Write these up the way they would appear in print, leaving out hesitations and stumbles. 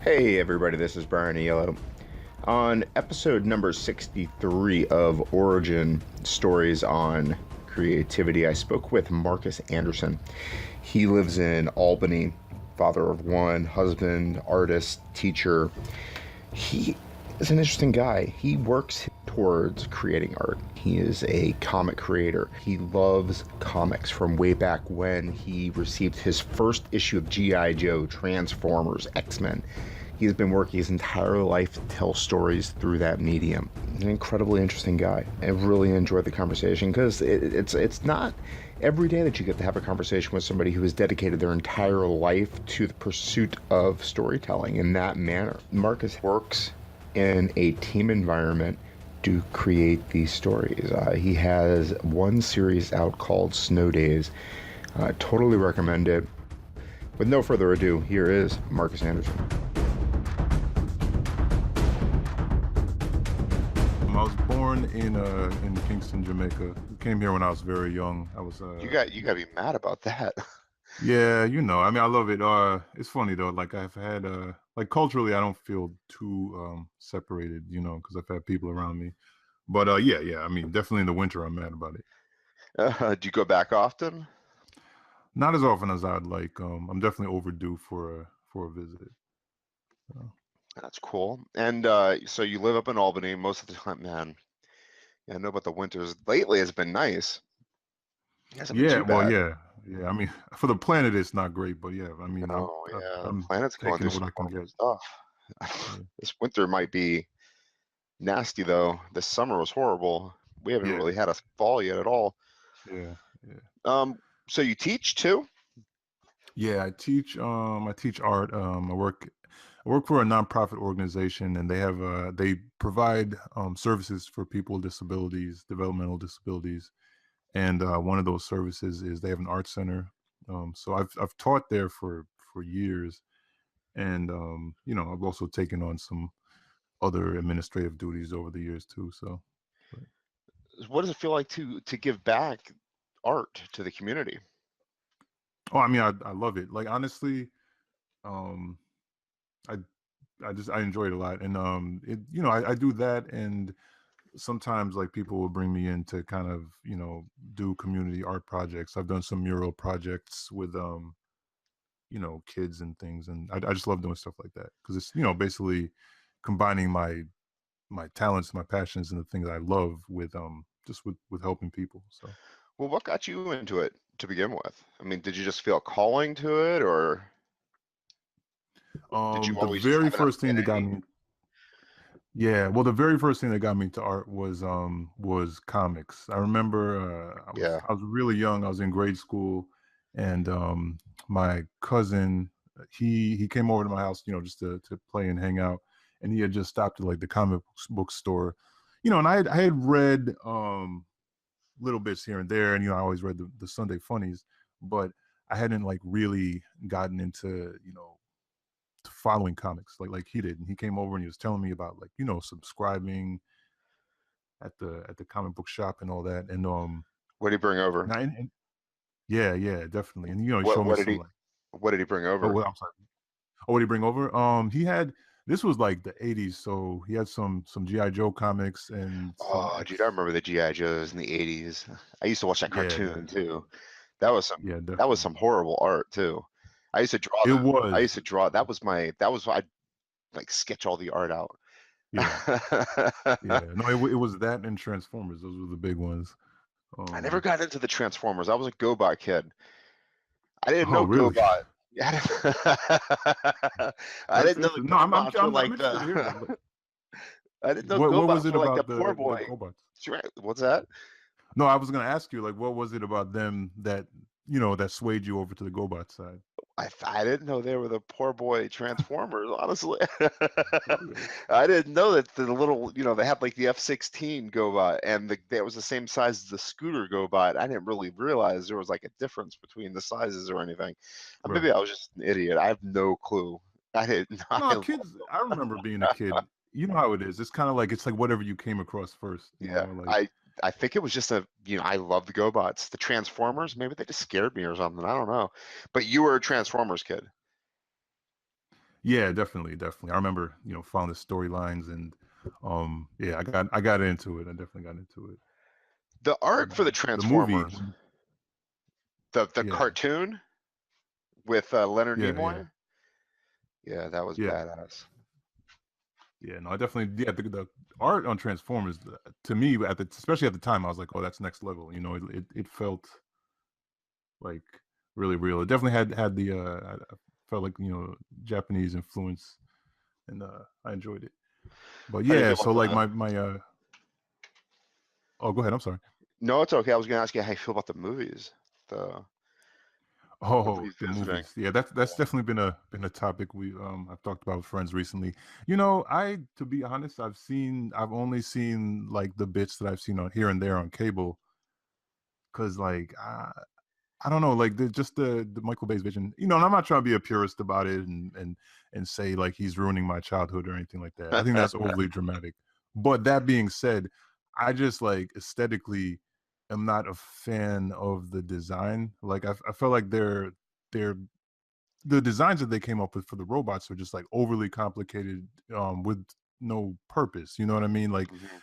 Hey everybody, this is Brian Yellow. On episode number 63 of Origin Stories on Creativity, I spoke with Marcus Anderson. He lives in Albany, father of one, husband, artist, teacher. He is an interesting guy. He works towards creating art. He is a comic creator. He loves comics from way back when he received his first issue of G.I. Joe, Transformers, X-Men. He's been working his entire life to tell stories through that medium. An incredibly interesting guy. I really enjoyed the conversation because it's not every day that you get to have a conversation with somebody who has dedicated their entire life to the pursuit of storytelling in that manner. Marcus works in a team environment to create these stories. He has one series out called Snow Days. Totally recommend it. With no further ado, here is Marcus Anderson. I was born in Kingston, Jamaica. Came here when I was very young. I was You got to be mad about that. yeah, I mean, I love it. It's funny though. Like I've had like culturally, I don't feel too separated, because I've had people around me. But yeah. I mean, definitely in the winter, I'm mad about it. Do you go back often? Not as often as I'd like. I'm definitely overdue for a visit. That's cool. And so you live up in Albany most of the time, man. Yeah, I know about the winters. Lately, it's been nice. It hasn't been Yeah, too well, bad. yeah. I mean, for the planet, it's not great, but yeah, I mean, Oh, yeah, the I'm planet's going taking through what some I can horrible get. stuff. Yeah, This winter might be nasty, though. This summer was horrible. We haven't yeah, really had a fall yet at all. yeah. Yeah. Um, so you teach too? Yeah, I teach art. I work for a nonprofit organization, and they provide services for people with disabilities, developmental disabilities, and one of those services is they have an art center. So I've taught there for years, and I've also taken on some other administrative duties over the years too. So, but, What does it feel like to give back art to the community? oh, I mean, I love it. Like honestly, um, I I enjoy it a lot, and I do that, and sometimes like people will bring me in to kind of do community art projects. I've done some mural projects with kids and things, and I just love doing stuff like that because it's basically combining my talents, my passions, and the things I love with just with helping people. So Well, what got you into it to begin with? I mean, did you just feel a calling to it, or did you the always just very have an first thing that got affinity? me yeah, well, the very first thing that got me into art was comics. I remember Yeah. I was really young. I was in grade school, and my cousin he came over to my house, just to play and hang out, and he had just stopped at like the comic book store, and I had read little bits here and there, and I always read the Sunday funnies, but I hadn't like really gotten into following comics like he did. And he came over and he was telling me about like subscribing at the comic book shop and all that. And What did he bring over? yeah, definitely. And he What showed me what did some he like, what did he bring oh over? well, I'm sorry. Oh, what did he bring over? He had, this was like the 80s, so he had some GI Joe comics and some Oh, dude, I X. remember the G.I. Joes in the 80s. I used to watch that Yeah, cartoon too. That was some yeah, that was definitely. some horrible art too. I used to draw It them. I was. used to draw that was I'd like sketch all the art out. Yeah, yeah. No, it was that and Transformers. Those were the big ones. I never um got into the Transformers. I was a GoBot kid. I didn't oh know really? GoBot. Yeah, I That's didn't know the interesting. No, GoBots were I'm like interested to hear that. the I didn't know What was GoBots it were like the about poor the boy. GoBots? What's that? No, I was gonna ask you, like, what was it about them that that swayed you over to the GoBot side? I didn't know they were the poor boy Transformers, honestly. Really? I didn't know that the little, they had like the F-16 GoBot and that was the same size as the scooter GoBot. I didn't really realize there was like a difference between the sizes or anything. Right. Maybe I was just an idiot. I have no clue. I didn't. No, kids. I remember being a kid. You know how it is. It's kind of like it's like whatever you came across first. Yeah, Like I think it was just I love the GoBots. The Transformers, maybe they just scared me or something. I don't know. But you were a Transformers kid. Yeah, definitely, definitely. I remember, found the storylines and yeah, I got into it. I definitely got into it. The But art for the the movie, Transformers, the yeah, cartoon with Leonard yeah, yeah, Nimoy, yeah, that was yeah, badass. yeah. No, I definitely, yeah. The art on Transformers, to me, especially at the time, I was like, oh, that's next level. It felt like really real. It definitely had the I felt like Japanese influence, and I enjoyed it. But How do you yeah, feel so about like the? my oh, go ahead. I'm sorry. No, it's okay. I was gonna ask you how you feel about the movies, the Oh, the revisiting. movies. Yeah, that's Yeah. definitely been a topic I've talked about with friends recently. I to be honest, I've only seen like the bits that I've seen on here and there on cable, because like I don't know, like just the Michael Bay's vision. And I'm not trying to be a purist about it and say like he's ruining my childhood or anything like that. I think that's overly dramatic. But that being said, I just like aesthetically am not a fan of the design. Like I felt like they're the designs that they came up with for the robots are just like overly complicated, with no purpose. You know what I mean? Like Mhm.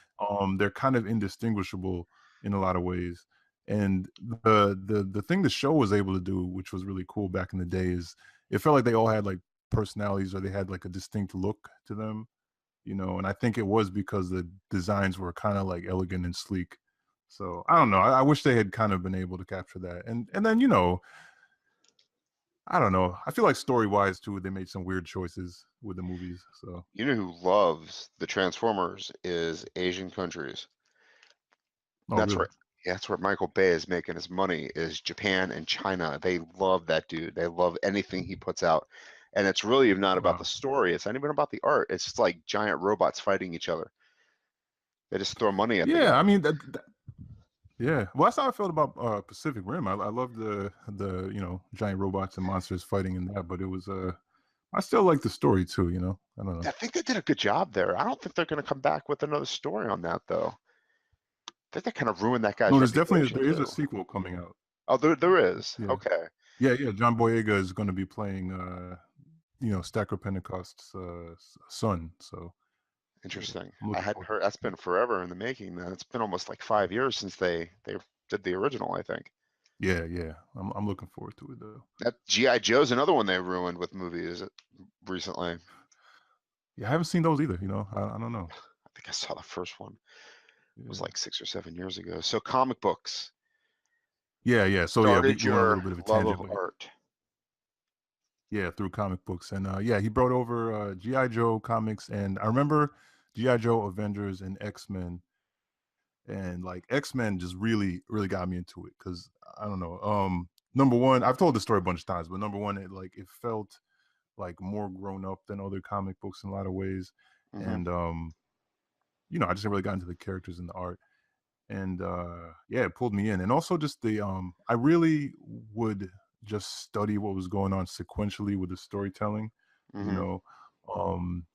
they're kind of indistinguishable in a lot of ways. And the thing the show was able to do, which was really cool back in the day, is it felt like they all had like personalities, or they had like a distinct look to them. And I think it was because the designs were kind of like elegant and sleek. So I don't know. I wish they had kind of been able to capture that. And then I don't know. I feel like story wise too, they made some weird choices with the movies. So You know who loves the Transformers is Asian countries. oh That's really? where yeah, that's where Michael Bay is making his money is Japan and China. They love that dude. They love anything he puts out. And it's really not about the Wow. story. It's not even about the art. It's just like giant robots fighting each other. They just throw money at the Yeah, guy. I mean yeah. Well, that's how I felt about Pacific Rim. I love the giant robots and monsters fighting in that, but it was I still like the story too. I don't know. I think they did a good job there. I don't think they're going to come back with another story on that though. I think they kind of ruined that No, guy's reputation there is a too. sequel coming out. Oh, there is. Yeah. Okay, Yeah, yeah. John Boyega is going to be playing Stacker Pentecost's son. So yeah, interesting. I'm I looking hadn't forward to heard. That's been forever in the making. Then it's been almost like 5 years since they did the original. I think Yeah, yeah. I'm looking forward to it though. that GI Joe's another one they ruined with movies recently. Yeah, I haven't seen those either. I don't know. I think I saw the first one. It was Yeah. like 6 or 7 years ago. So comic books Yeah, yeah. So yeah, we started went on a little your bit of a love tangent, of but art. yeah, through comic books. And yeah, he brought over GI Joe comics, and I remember GI Joe, Avengers, and X-Men. And like X-Men just really really got me into it, because I don't know, number one, I've told the story a bunch of times, but number one, it felt like more grown up than other comic books in a lot of ways. Hmm. And I just really got into the characters and the art. And yeah, it pulled me in. And also just the I really would just study what was going on sequentially with the storytelling, you Hmm. know um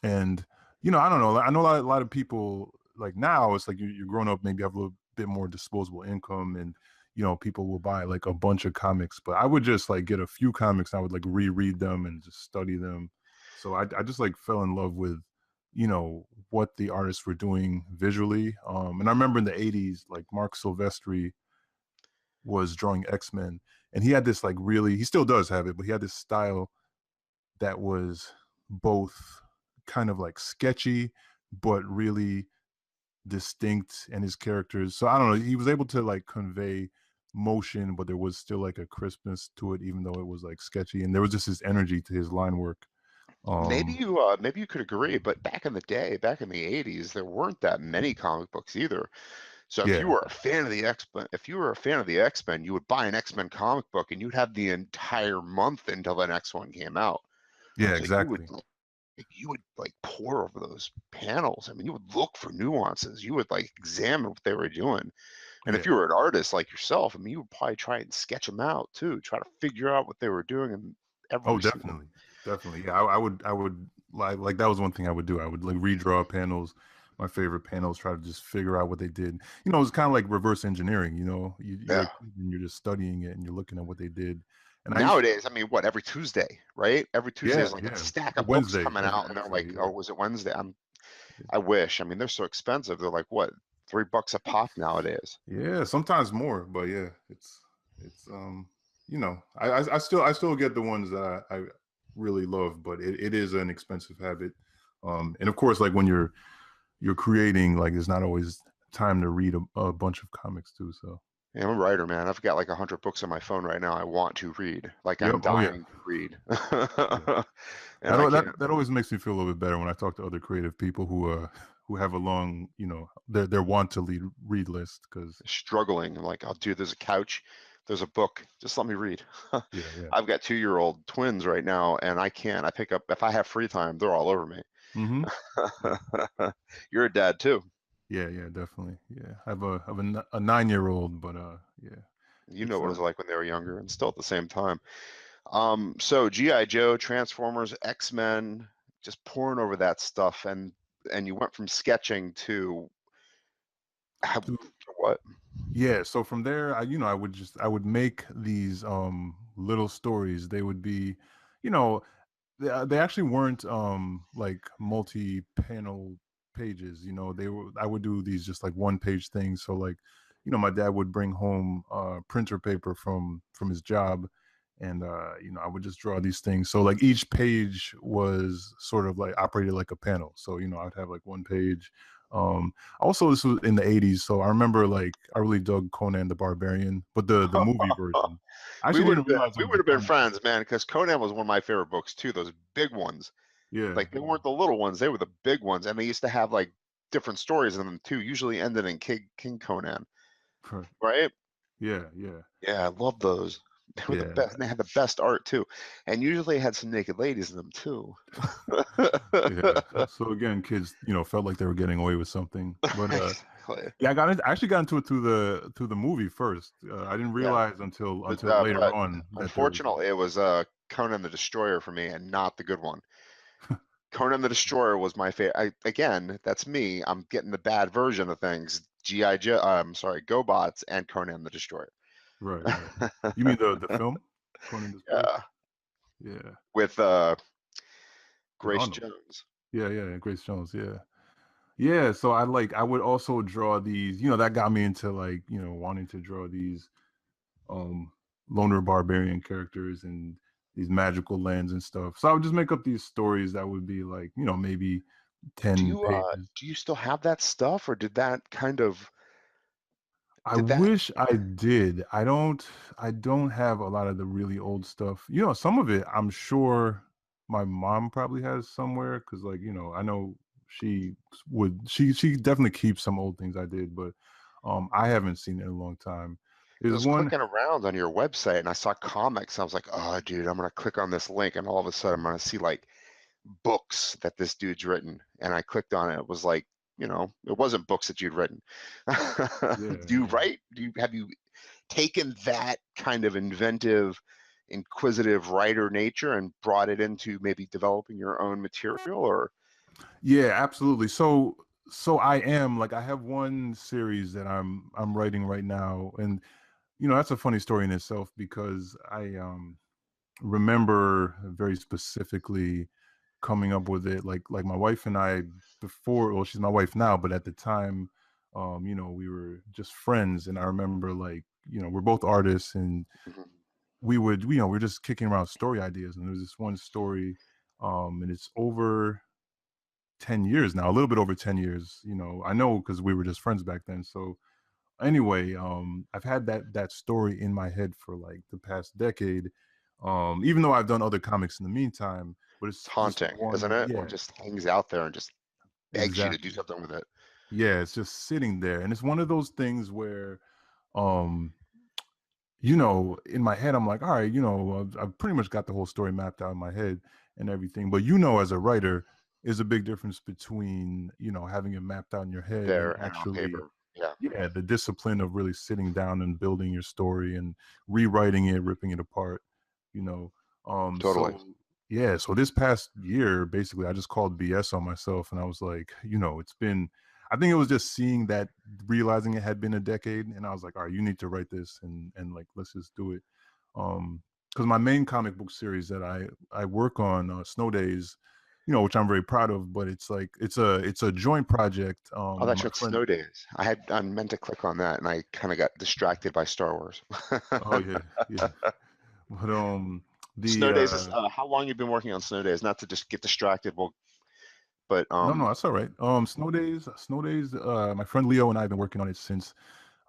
and I don't know, I know a lot of people, like now it's like you're grown up, maybe have a little bit more disposable income, and people will buy like a bunch of comics, but I would just like get a few comics, and I would like reread them and just study them. So I just like fell in love with what the artists were doing visually. And I remember in the 80s, like Mark Silvestri was drawing X-Men, and he had this like really, he still does have it, but he had this style that was both kind of like sketchy but really distinct in his characters. So I don't know, he was able to like convey motion, but there was still like a crispness to it, even though it was like sketchy, and there was just this energy to his line work. um Maybe you could agree, but back in the day, back in the 80s, there weren't that many comic books either. So if you yeah, were a fan of the X-Men, if you were a fan of the X-Men, you would buy an X-Men comic book and you'd have the entire month until the next one came out. yeah, So exactly. you would like pour over those panels. I mean, you would look for nuances. You would like examine what they were doing. And if Yeah. you were an artist like yourself, I mean, you would probably try and sketch them out too, try to figure out what they were doing in Oh, every single. definitely, definitely. Yeah, I would like that was one thing I would do. I would like redraw panels, my favorite panels, try to just figure out what they did. It's kind of like reverse engineering. You're Yeah. like, you're just studying it and you're looking at what they did. And I used to, Nowadays, I mean, what, every Tuesday, right? Every Tuesday yeah, is like a yeah. stack Or of books Wednesday, coming as out, I and they're say, like, yeah. oh, was it Wednesday? I wish. I mean, they're so expensive. They're like, what, $3 a pop nowadays? Yeah, sometimes more, but yeah, it's I still get the ones that I really love, but it is an expensive habit. And of course, like when you're creating, like there's not always time to read a bunch of comics too. So Yeah, I'm a writer, man. I've got like 100 books on my phone right now I want to read. Like yep, I'm oh yeah, dying to read. yeah. And I can't. That always makes me feel a little bit better when I talk to other creative people who have a long, their want to read list, because Struggling. I'm like, oh, dude, there's a couch, there's a book. Just let me read. yeah, yeah. I've got 2-year-old twins right now, and I can't. I pick up if I have free time, they're all over me. Mm-hmm. Yeah. You're a dad too. Yeah, yeah, definitely. Yeah, I have a 9-year-old, but yeah, You know it's what it was like when they were younger, and still at the same time. So GI Joe, Transformers, X-Men, just pouring over that stuff, and you went from sketching to to what? yeah. So from there, I would make these little stories. They would be, you know, they actually weren't like multi-panel pages. I would do these just like one-page things. So like, my dad would bring home printer paper from his job, and I would just draw these things. So like each page was sort of like operated like a panel. So I'd have like one page. Also, this was in the 80s, so I remember like I really dug Conan the Barbarian, but the movie version. I We actually would didn't have been realize it we was would a have been comic book. friends, man, because Conan was one of my favorite books too. Those big ones, Yeah, like they weren't the little ones; they were the big ones, and they used to have like different stories in them too. Usually ended in King Conan, yeah. right? Yeah, yeah, Yeah, I love those. They were the yeah, best. And they had the best art too, and usually had some naked ladies in them too. yeah. So again, kids, felt like they were getting away with something. But Exactly. yeah, I actually got into it through the movie first. I didn't Yeah, realize until but later on that there was unfortunately, it was Conan the Destroyer for me, and not the good one. Conan the Destroyer was my favorite. Again, that's me. I'm getting the bad version of things. GI Joe. I'm sorry, GoBots and Conan the Destroyer. right, right. You mean the film, Conan the Destroyer? Yeah, Yeah, with with Grace Arnold. Jones. Yeah, yeah, Grace Jones. Yeah. Yeah, so I would also draw these, that got me into like, wanting to draw these um loner barbarian characters and these magical lands and stuff. So I would just make up these stories that would be like, maybe 10 pages. Do you still have that stuff, or I did that wish I did. I don't have a lot of the really old stuff. Some of it I'm sure my mom probably has somewhere, because like, I know she definitely keeps some old things I did, but I haven't seen it in a long time. I There's was one. clicking around on your website and I saw comics. I was like, oh, dude, I'm gonna click on this link, and all of a sudden I'm gonna see like books that this dude's written. And I clicked on it. It was like, it wasn't books that you'd written. Yeah, Do you yeah. write? Have you taken that kind of inventive, inquisitive writer nature and brought it into maybe developing your own material? Or Yeah, absolutely. So I am like, I have one series that I'm writing right now, and that's a funny story in itself, because I remember very specifically coming up with it, like my wife and I, before, well, she's my wife now, but at the time, we were just friends, and I remember, like, we're both artists, and Mhm. we're just kicking around story ideas, and there's this one story, and it's over 10 years now, a little bit over 10 years. I know, because we were just friends back then. So anyway, I've had that story in my head for like the past decade, even though I've done other comics in the meantime, but It's it's just haunting, isn't one. it? When it Yeah, just hangs out there and just begs you to do exactly. something with it. Yeah, it's just sitting there, and it's one of those things where, um in my head, I'm like, all right, I've pretty much got the whole story mapped out in my head and everything. But as a writer, is a big difference between, having it mapped out in your head and There and on actually, paper. Yeah, yeah, the discipline of really sitting down and building your story and rewriting it, ripping it apart, you know. totally. So yeah, so this past year, basically, I just called BS on myself, and I was like, I think it was just seeing that, realizing it had been a decade, and I was like, all right, you need to write this, and like, let's just do it. Um, because my main comic book series that I work on, Snow Days, which I'm very proud of, but it's like it's a joint project. Oh, And that's my what friend. Snow Days. I meant to click on that, and I kind of got distracted by Star Wars. Oh yeah, yeah. But the Snow Days is how long you've been working on Snow Days? Not to just get distracted, well, but no, that's all right. Snow Days. My friend Leo and I have been working on it since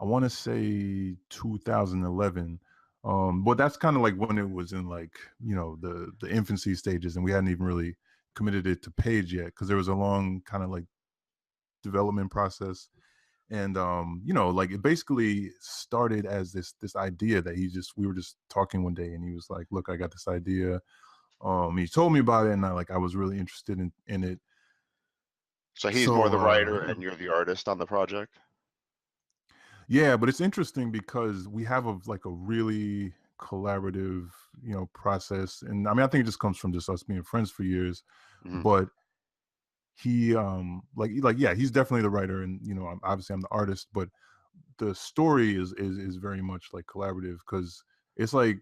I want to say 2011. But that's kind of like when it was in like the infancy stages, and we hadn't even really committed it to page yet because there was a long kind of like development process. And like it basically started as this idea that we were just talking one day, and he was like, "Look, I got this idea." He told me about it, and I was really interested in it. so he's more So the writer and you're the artist on the project. yeah, but it's interesting because we have like a really collaborative, process. And I mean, I think it just comes from just us being friends for years. Hmm. But he like yeah, he's definitely the writer, and obviously I'm the artist, but the story is very much like collaborative because it's like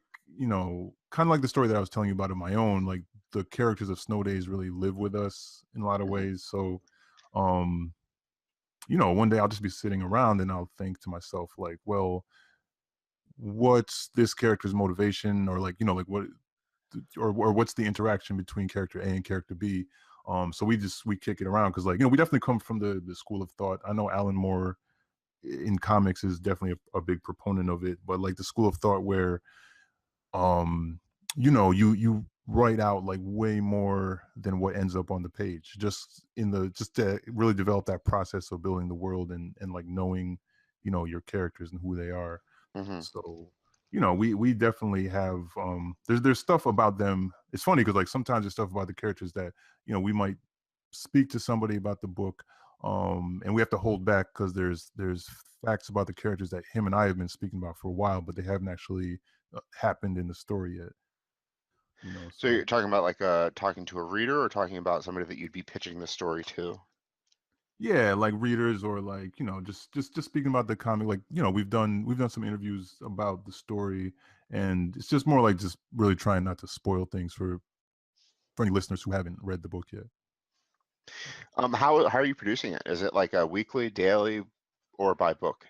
kind of like the story that I was telling you about in my own, like the characters of Snow Days really live with us in a lot of Hmm. ways. So um one day I'll just be sitting around and I'll think to myself like, well, what's this character's motivation, or like like what, or what's the interaction between character A and character B. So we kick it around because like we definitely come from the school of thought. I know Alan Moore in comics is definitely a big proponent of it, but like the school of thought where you write out like way more than what ends up on the page, just to really develop that process of building the world and like knowing your characters and who they are. Hmm. So we definitely have there's stuff about them. It's funny because like sometimes there's stuff about the characters that we might speak to somebody about the book, and we have to hold back because there's facts about the characters that him and I have been speaking about for a while, but they haven't actually happened in the story yet. So you're So talking about like talking to a reader, or talking about somebody that you'd be pitching the story to? yeah, like readers, or like just speaking about the comic. Like we've done some interviews about the story, and it's just more like just really trying not to spoil things for any listeners who haven't read the book yet. How are you producing it? Is it like a weekly, daily, or by book?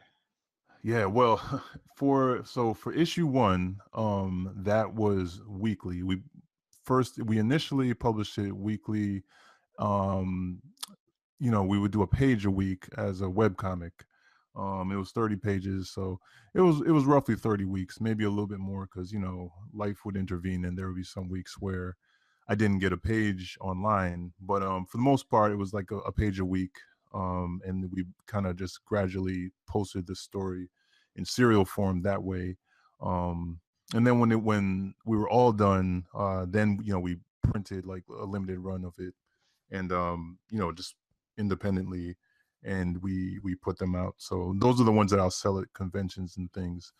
Yeah, well, for issue one, that was weekly. We initially published it weekly. Um, we would do a page a week as a web comic. It was 30 pages, so it was roughly 30 weeks, maybe a little bit more, because life would intervene, and there would be some weeks where I didn't get a page online. But for the most part, it was like a page a week. And we kind of just gradually posted the story in serial form that way. Um, and then when we were all done, then we printed like a limited run of it, and just independently, and we put them out. So those are the ones that I'll sell at conventions and things.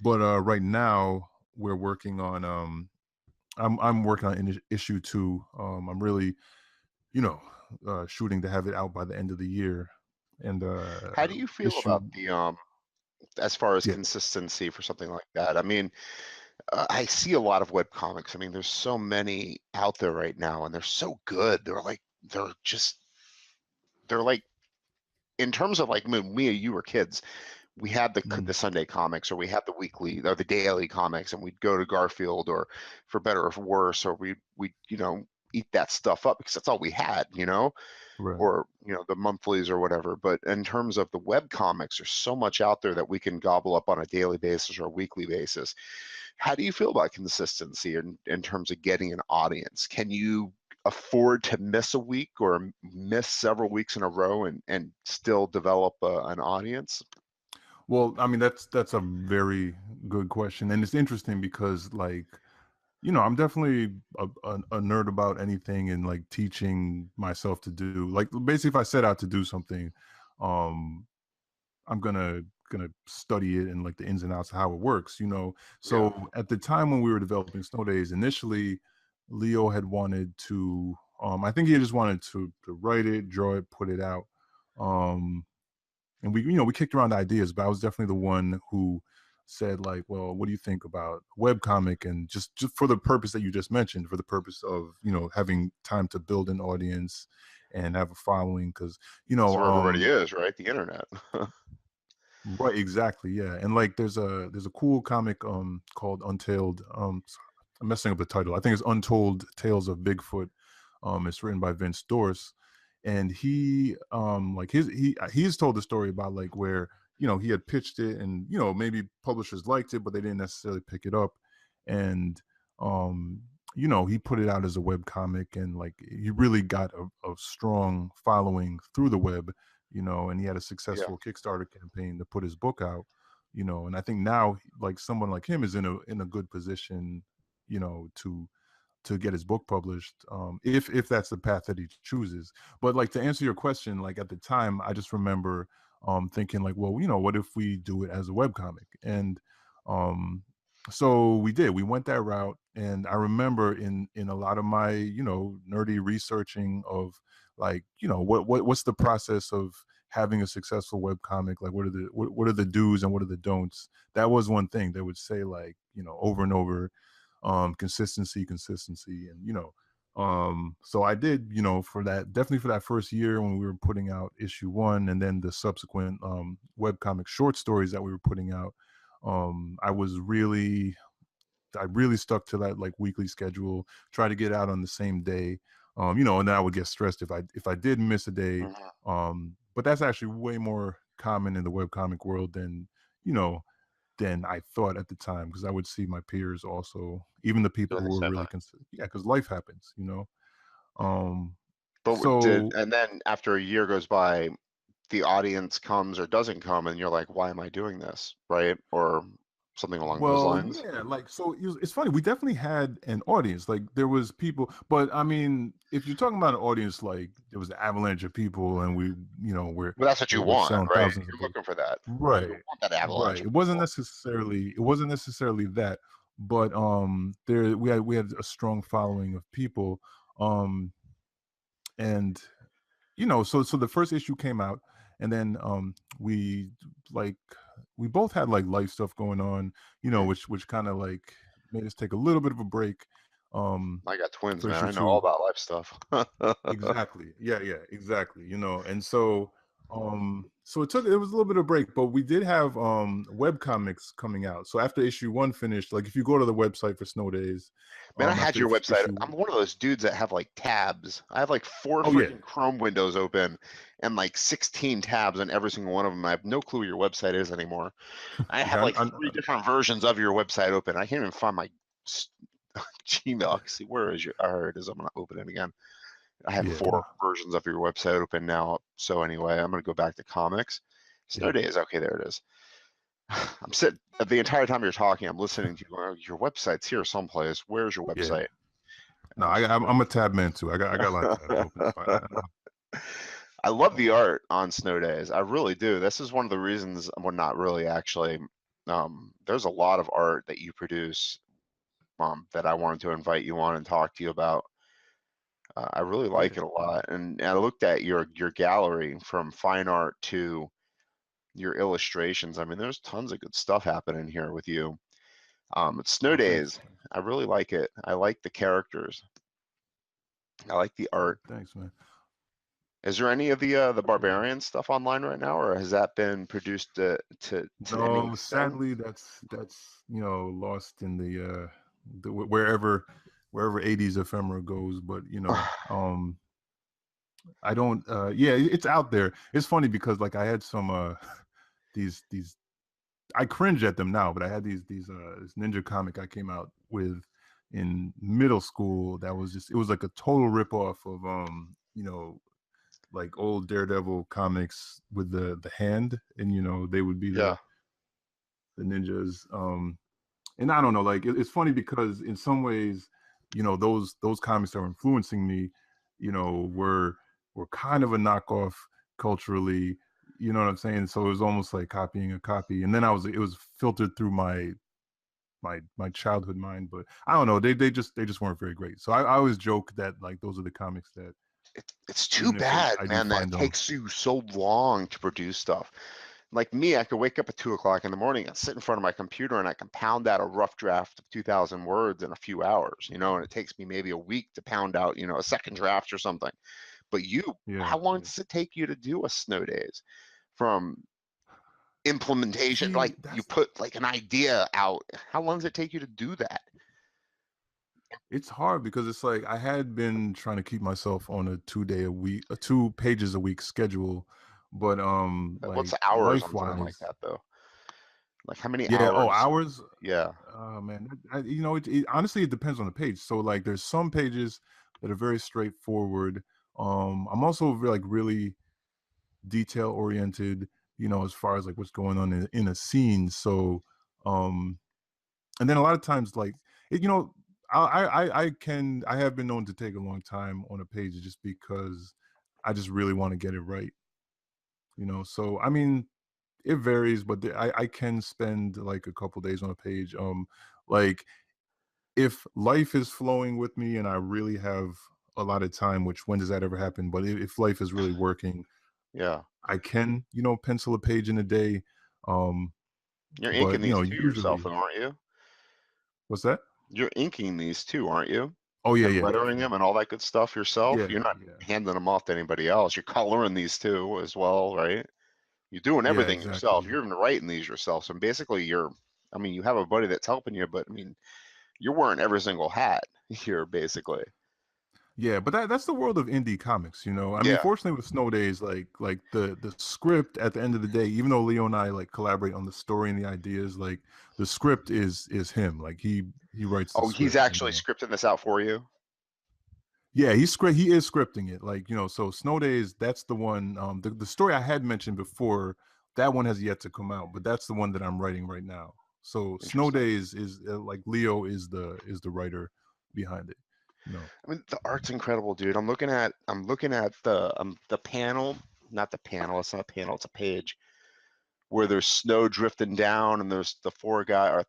But right now we're working on I'm working on issue two. I'm really you know shooting to have it out by the end of the year. And How do you feel issue about the as far as yeah. consistency for something like that? I mean, I see a lot of web comics. I mean, there's so many out there right now, and they're so good. They're like in terms of like when me and you were kids, we had the Mm, Sunday comics, or we had the weekly or the daily comics, and we'd go to Garfield, or for better or for worse, or we eat that stuff up because that's all we had, right. or the monthlies or whatever. But in terms of the web comics, there's so much out there that we can gobble up on a daily basis or a weekly basis. How do you feel about consistency in terms of getting an audience? Can you afford to miss a week, or miss several weeks in a row, and still develop an audience? Well, I mean, that's a very good question, and it's interesting because like I'm definitely a nerd about anything, and like teaching myself to do, like, basically if I set out to do something, um I'm gonna study it and like the ins and outs of how it works. Yeah. So at the time when we were developing Snow Days, initially Leo had wanted to I think he just wanted to write it, draw it, put it out. um and we kicked around ideas, but I was definitely the one who said like, well, what do you think about webcomic? And just for the purpose that you just mentioned, for the purpose of, having time to build an audience and have a following, because That's where everybody is, right? The internet. right, exactly, yeah. And like there's a cool comic called Untailed. I'm messing up the title. I think it's Untold Tales of Bigfoot. It's written by Vince Dorse, and he like he's told the story about like where he had pitched it, and maybe publishers liked it, but they didn't necessarily pick it up, and um he put it out as a web comic, and like he really got a strong following through the web, and he had a Yeah. successful Kickstarter campaign to put his book out, and I think now like someone like him is in a good position, to get his book published, if that's the path that he chooses. But like, to answer your question, like at the time, I just remember thinking like, well, what if we do it as a webcomic? And um, so we went that route. And I remember in a lot of my nerdy researching of like, what's the process of having a successful webcomic, like what are the do's and what are the don'ts. That was one thing they would say, like, over and over, consistency, and so I did, for that, definitely for that first year when we were putting out issue 1, and then the subsequent webcomic short stories that we were putting out. I really stuck to that like weekly schedule, try to get out on the same day, and then I would get stressed if I did miss a day. But that's actually way more common in the webcomic world than I thought at the time, because I would see my peers also, even the people Doing who the were same really thing. yeah, because life happens. But So and then after a year goes by, the audience comes or doesn't come, and you're like, why am I doing this, right? Or something along those well, lines. yeah, like, so it's funny. We definitely had an audience. Like, there was people, but I mean, if you're talking about an audience, like there was an avalanche of people, and But that's what you we're want, selling right? thousands of You're books. looking for that. Right, You want that avalanche right. of It wasn't necessarily that, but there we had a strong following of people, um, and so the first issue came out, and then we like we both had like life stuff going on, people. which kind of like made us take a little bit of a break um I got twins, for man. issue I know all 2. about life stuff. Exactly. Yeah, exactly. And so it was a little bit of break, but we did have web comics coming out. So after issue 1 finished, like if you go to the website for Snow Days, Man, I had after your website. issue I'm one of those dudes that have like tabs. I have like 4 oh yeah. freaking Chrome windows open and like 16 tabs on every single one of them. I have no clue what your website is anymore. I have Yeah, like 3 different versions of your website open. I can't even find my Gmail. See, where is your? Oh, it is. I'm gonna open it again. I have yeah, 4 no, versions of your website open now. So anyway, I'm gonna go back to comics. yeah. Snow Days. Okay, there it is. I'm sitting the entire time you're talking. I'm listening to you. Going, your website's here someplace. Where's your Yeah. website? No, I'm a tab man too. I got a lot of tabs open. I love the art on Snow Days. I really do. This is one of the reasons. Well, not really, actually. There's a lot of art that you produce that I wanted to invite you on and talk to you about. I really Yeah. like it a lot. And I looked at your gallery, from fine art to your illustrations. I mean, there's tons of good stuff happening here with you. It's Snow Oh, thanks. Days. I really like it. I like the characters. I like the art. Thanks, man. Is there any of the barbarian stuff online right now, or has that been produced to any No, extent? sadly, that's lost in the wherever 80s ephemera goes. But I don't. Yeah, it's out there. It's funny because like I had some these I cringe at them now, but I had these this ninja comic I came out with in middle school that was just, it was like a total ripoff of like old Daredevil comics with the hand, and they would be Yeah, the ninjas. And I don't know, like it's funny because in some ways, those comics that were influencing me, were kind of a knockoff culturally. You know what I'm saying? So it was almost like copying a copy. And then it was filtered through my childhood mind. But I don't know, they just weren't very great. So I always joke that like those are the comics that it's too even if bad, I do man. That find them. takes you so long to produce stuff. like me, I could wake up at 2 o'clock in the morning and sit in front of my computer and I can pound out a rough draft of 2,000 words in a few hours, and it takes me maybe a week to pound out, a second draft or something. But Yeah, how long yeah. does it take you to do a snow days from implementation? See, Like you that's put like an idea out. How long does it take you to do that? it's hard because it's like I had been trying to keep myself on a 2 day a week, a 2 pages a week schedule, but What's like the hours life on something like wise, that though? Like how many yeah. Oh, hours? hours. Yeah. Man, honestly, it depends on the page. So like, there's some pages that are very straightforward. I'm also like really detail oriented, as far as like what's going on in a scene. So, um, and then a lot of times, like, it, you know, I have been known to take a long time on a page just because I just really want to get it right. So I mean, it varies, but I can spend like a couple days on a page. Like, if life is flowing with me and I really have a lot of time, which when does that ever happen? But if life is really working, Yeah. I can, pencil a page in a day. Um, You're inking but these too yourself, usually, aren't you? what's that? You're inking these too, aren't you? Oh yeah, And yeah, lettering definitely. them and all that good stuff yourself. Yeah, You're not yeah, handing them off to anybody else. You're coloring these too as well, right? You're doing yeah, everything yourself. exactly. You're even writing these yourself. So basically, I mean, you have a buddy that's helping you, but I mean, you're wearing every single hat here, basically. Yeah, but that's the world of indie comics, I mean, Yeah. fortunately with Snow Days, like the script at the end of the day, even though Leo and I like collaborate on the story and the ideas, like the script is him. Like he writes the Oh, he's script, actually scripting this out for you. yeah, he is scripting it. Like, so Snow Days, that's the one, the story I had mentioned before, that one has yet to come out, but that's the one that I'm writing right now. So Snow Interesting. Days is like Leo is the writer behind it, I mean, the art's incredible, dude. I'm looking at the panel, not the panel. It's not a panel. It's a page where there's snow drifting down, and there's the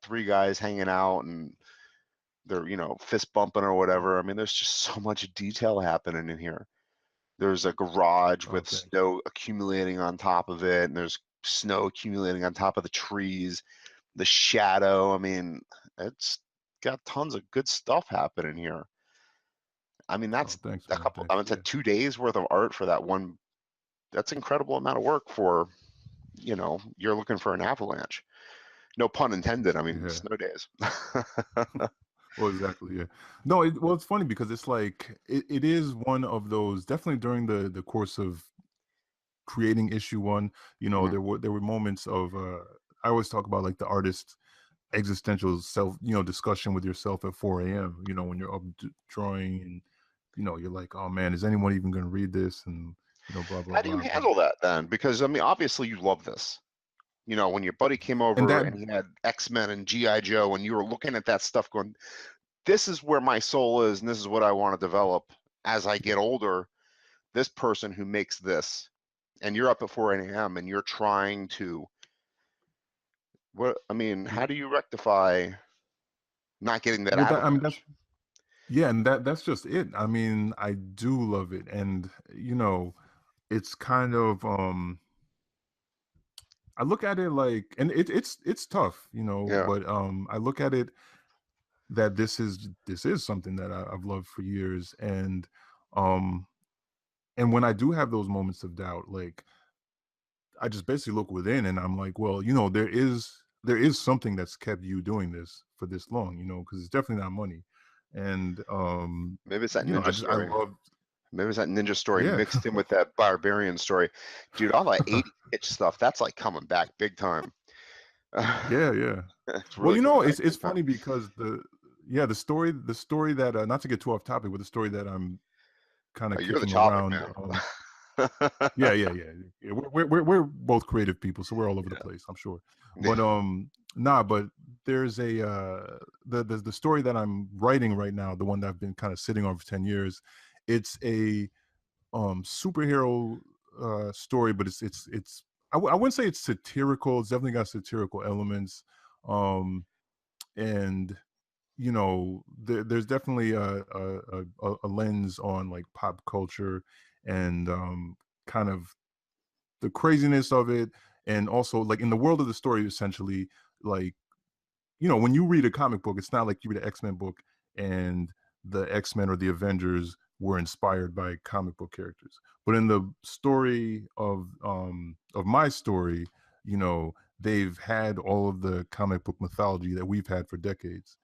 three guys hanging out, and they're fist bumping or whatever. I mean, there's just so much detail happening in here. There's a garage Oh, with thanks. snow accumulating on top of it, and there's snow accumulating on top of the trees. The shadow. I mean, it's got tons of good stuff happening here. I mean, Oh, that's thanks, a man. couple. I Thanks. mean, it's a Yeah. 2 days worth of art for that one. That's an incredible amount of work for you're looking for an avalanche. No pun intended. I mean, Yeah. snow days. Well, exactly. Yeah. No, well, it's funny because it's like it is one of those, definitely during the course of creating issue one, Mhm. there were moments of I always talk about like the artist existential self, discussion with yourself at 4 a.m., when you're up drawing and you're like, oh man, is anyone even going to read this? And blah blah How do you blah. But handle that then? Because I mean, obviously you love this. When your buddy came and over that and he had X-Men and GI Joe, and you were looking at that stuff, going, "This is where my soul is, and this is what I want to develop as I get older." This person who makes this, and you're up at 4 a.m. and you're trying to. What I mean, how do you rectify not getting that well, that I mean, that's avalanche? yeah, and that's just it. I mean, I do love it, and it's kind of I look at it like, and it's tough, Yeah. but I look at it that this is something that I've loved for years, um and when I do have those moments of doubt, like, I just basically look within and I'm like, well, there is something that's kept you doing this for this long, because it's definitely not money. And Maybe it's that ninja I story. love, Maybe it's that ninja story yeah. mixed in with that barbarian story. Dude, all that 80 pitch stuff, that's like coming back big time. Yeah, yeah. It's Well, really coming back it's big time. funny because the story that not to get too off topic, but the story that I'm kind Oh, of you're the kicking topic, around. man. Yeah, yeah, yeah, yeah. We're both creative people, so we're all over the Yeah. place, I'm sure. Yeah. But nah, but there's a the story that I'm writing right now, the one that I've been kind of sitting on for 10 years. It's a superhero story, but I wouldn't say it's satirical. It's definitely got satirical elements. Um and there's definitely a lens on like pop culture and kind of the craziness of it, And also, like, in the world of the story, essentially, like, when you read a comic book, it's not like you read an X-Men book and the X-Men or the Avengers were inspired by comic book characters. But in the story of my story, they've had all of the comic book mythology that we've had for decades.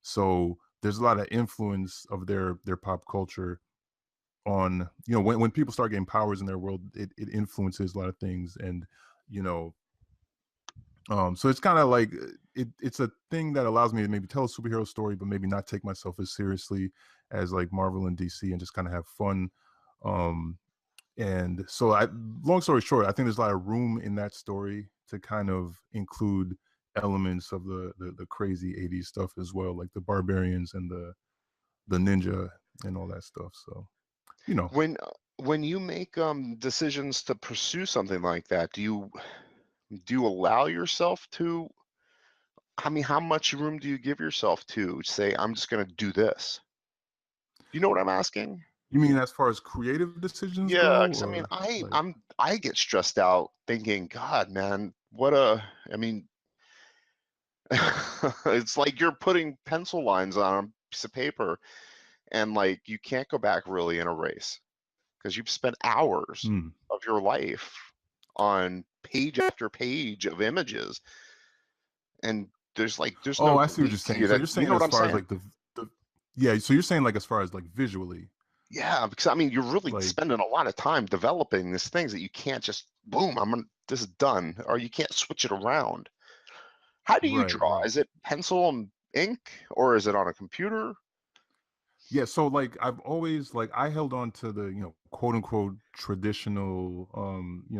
So there's a lot of influence of their pop culture on, when people start getting powers in their world, it influences a lot of things. And you know so it's kind of like, it's a thing that allows me to maybe tell a superhero story, but maybe not take myself as seriously as like Marvel and DC, and just kind of have fun. Um, and so, long story short, I think there's a lot of room in that story to kind of include elements of the crazy '80s stuff as well, like the barbarians and the ninja and all that stuff. So, you know, When you make decisions to pursue something like that, do you allow yourself to, I mean, how much room do you give yourself to say, I'm just going to do this? You know what I'm asking? you mean as far as creative decisions go, Yeah, because I mean, or like, I get stressed out thinking, God, man, what a, I mean, it's like you're putting pencil lines on a piece of paper, and like you can't go back really in a race because you've spent hours hmm. of your life on page after page of images, and there's no Oh, I see what you're delete saying. key. So That, you're you saying know what as I'm far as saying? like the yeah, so you're saying like as far as like visually, Yeah, because I mean, you're really like, spending a lot of time developing these things that you can't just boom, this is done, or you can't switch it around. How do you right, draw? right. Is it pencil and ink, or is it on a computer? Yeah, so like I've always, like, I held on to the, quote unquote traditional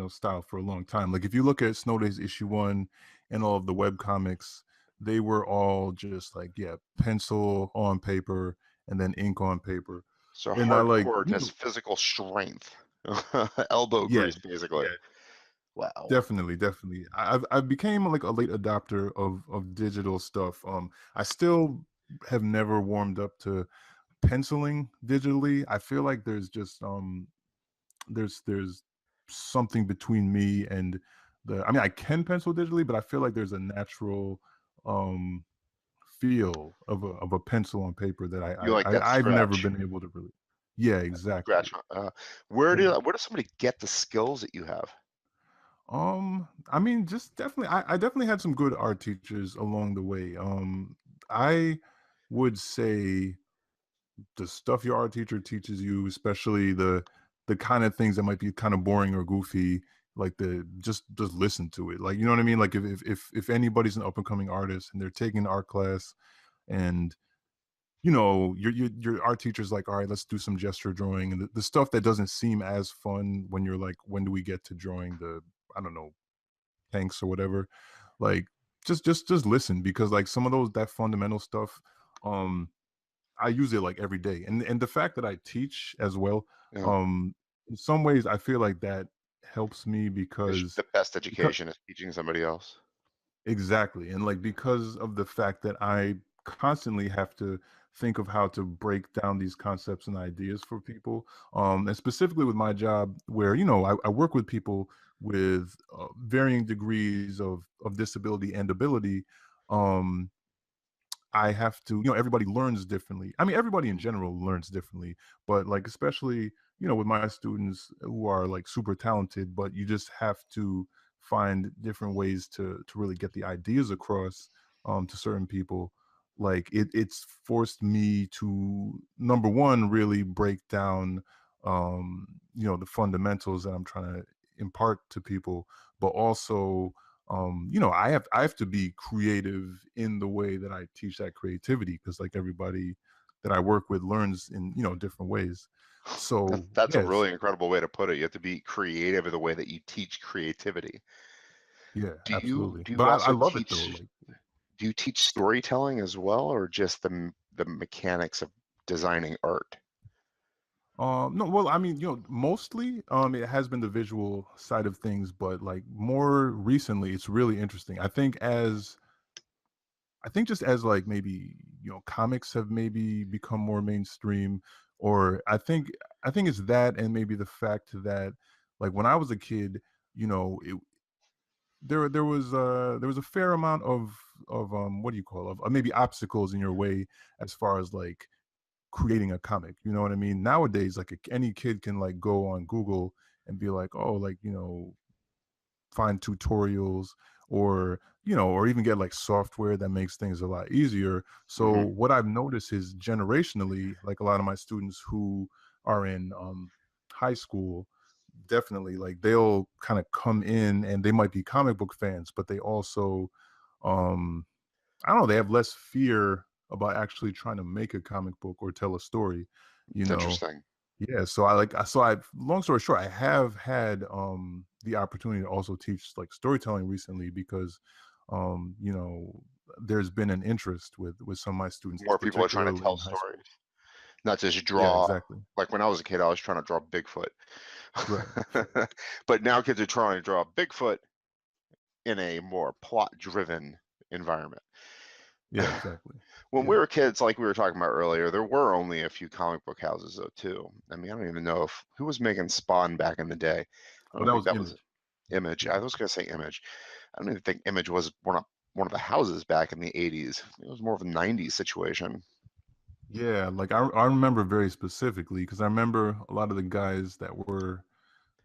style for a long time. Like if you look at Snow Days issue 1 and all of the web comics, they were all just like, yeah, pencil on paper and then ink on paper. So And I like, hardcore, just physical strength, elbow yeah, grease, basically. yeah, Wow. definitely, definitely. I became like a late adopter of digital stuff. I still have never warmed up to penciling digitally. I feel like there's just there's something between me and I mean, I can pencil digitally, but I feel like there's a natural um feel of a pencil on paper that You like that I've never scratch? been able to really. Yeah, exactly. Scratch. Yeah. Where does somebody get the skills that you have? I mean, just definitely, I definitely had some good art teachers along the way. I would say the stuff your art teacher teaches you, especially the kind of things that might be kind of boring or goofy, like the just listen to it. Like, you know what I mean? Like if anybody's an up and coming artist and they're taking an art class, and your art teacher's like, all right, let's do some gesture drawing, and the stuff that doesn't seem as fun when you're like, when do we get to drawing the, I don't know, tanks or whatever, like, just listen, because like some of those, that fundamental stuff, um I use it like every day. And the fact that I teach as well, Yeah. um, in some ways I feel like that helps me Is because the best because education is teaching somebody else. exactly. And like because of the fact that I constantly have to think of how to break down these concepts and ideas for people. And specifically with my job, where I work with people with varying degrees of disability and ability. Um, I have to, everybody learns differently. I mean, everybody in general learns differently, but like, especially, with my students who are like super talented, but you just have to find different ways to really get the ideas across to certain people. Like it's forced me to, number one, really break down the fundamentals that I'm trying to impart to people, but also I have to be creative in the way that I teach that creativity, because like everybody that I work with learns in different ways. So That's a yes, really incredible way to put it. You have to be creative in the way that you teach creativity. yeah, absolutely. Do But you I also love it though. teach Like, do you teach storytelling as well, or just the mechanics of designing art? no, well, I mean, mostly it has been the visual side of things, but like more recently, it's really interesting. I think just as like maybe comics have maybe become more mainstream, or I think it's that, and maybe the fact that like when I was a kid, you know it, there was a fair amount of what do you call of maybe obstacles in your way as far as like creating a comic. You know what I mean? Nowadays, like any kid can like go on Google and be like, oh, like, you know, find tutorials, or or even get like software that makes things a lot easier. So Hmm. what I've noticed is generationally, like a lot of my students who are in high school, definitely like they'll kind of come in and they might be comic book fans, but they also um I don't know, they have less fear about actually trying to make a comic book or tell a story, you It's know. interesting. Yeah, so I long story short, I have had the opportunity to also teach like storytelling recently because there's been an interest with some of my students, More people are trying to particularly tell in high stories, school. not just Yeah, draw. exactly. Like when I was a kid, I was trying to draw Bigfoot. Right. But now kids are trying to draw Bigfoot in a more plot-driven environment. Yeah, exactly. When we Yeah. were kids, like we were talking about earlier, there were only a few comic book houses though too. I mean, I don't even know if who was making Spawn back in the day. I Oh, don't that think was that was Image. Image. Yeah. I was gonna say Image. I don't even think Image was one of the houses back in the 80s. It was more of a 90s situation. Yeah, like I remember very specifically because I remember a lot of the guys that were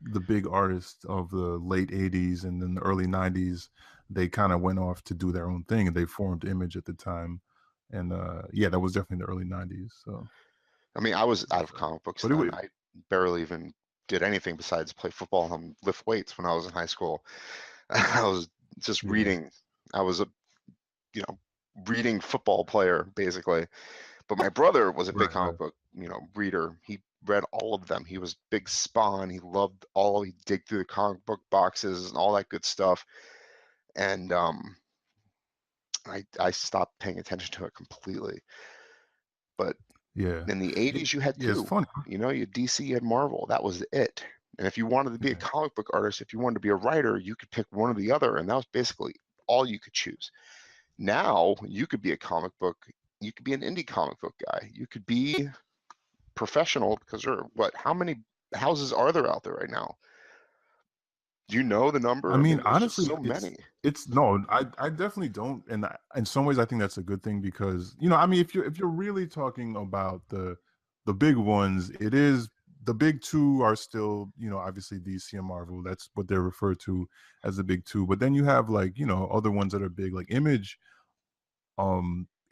the big artists of the late 80s and then the early 90s, they kind of went off to do their own thing and they formed Image at the time. And yeah, that was definitely the early 90s. So I mean, I was out of but, comic books but it then. was I barely even did anything besides play football and lift weights when I was in high school. I was just yeah, reading. I was a, you know, reading football player basically. But my brother was a big right, comic right. book, reader. He read all of them. He was big Spawn. He loved all. He dig through the comic book boxes and all that good stuff. And I stopped paying attention to it completely. But Yeah. in the Yeah, 80s, you had yeah, it's two. funny. You had DC, you had Marvel. That was it. And if you wanted to be a Yeah. comic book artist, if you wanted to be a writer, you could pick one or the other, and that was basically all you could choose. Now you could be a comic book. You could be an indie comic book guy. You could be professional because there are what? How many houses are there out there right now? Do you know the I number? I mean, mean, there's just honestly, so many. it's no, I definitely don't, and in some ways, I think that's a good thing because I mean, if you're really talking about the big ones, it is the big two are still obviously DC and Marvel. That's what they're referred to as the big two. But then you have like other ones that are big, like Image,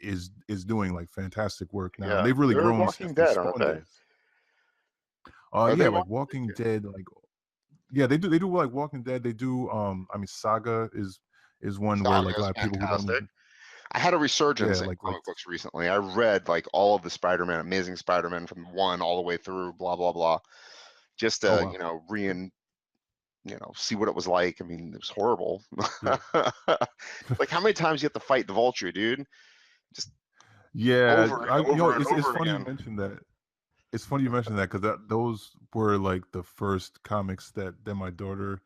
is doing like fantastic work now, and Yeah, they've really they're grown since Walking the Dead, aren't Spawn they? days. Are Yeah, they like Walking Walking Dead? Dead, like yeah, they do like Walking Dead. They do I mean Saga is one where Saga like a is lot of people who don't fantastic. even I had a resurgence yeah, in like comic books recently. I read like all of the Spider-Man, Amazing Spider-Man from one all the way through, blah blah blah, just oh to wow. see what it was like. I mean, it was horrible. Yeah. Like how many times you have to fight the Vulture, dude? Just Yeah, over and I over and it's over funny you again. mentioned that. It's funny you mentioned that because those were like the first comics that my daughter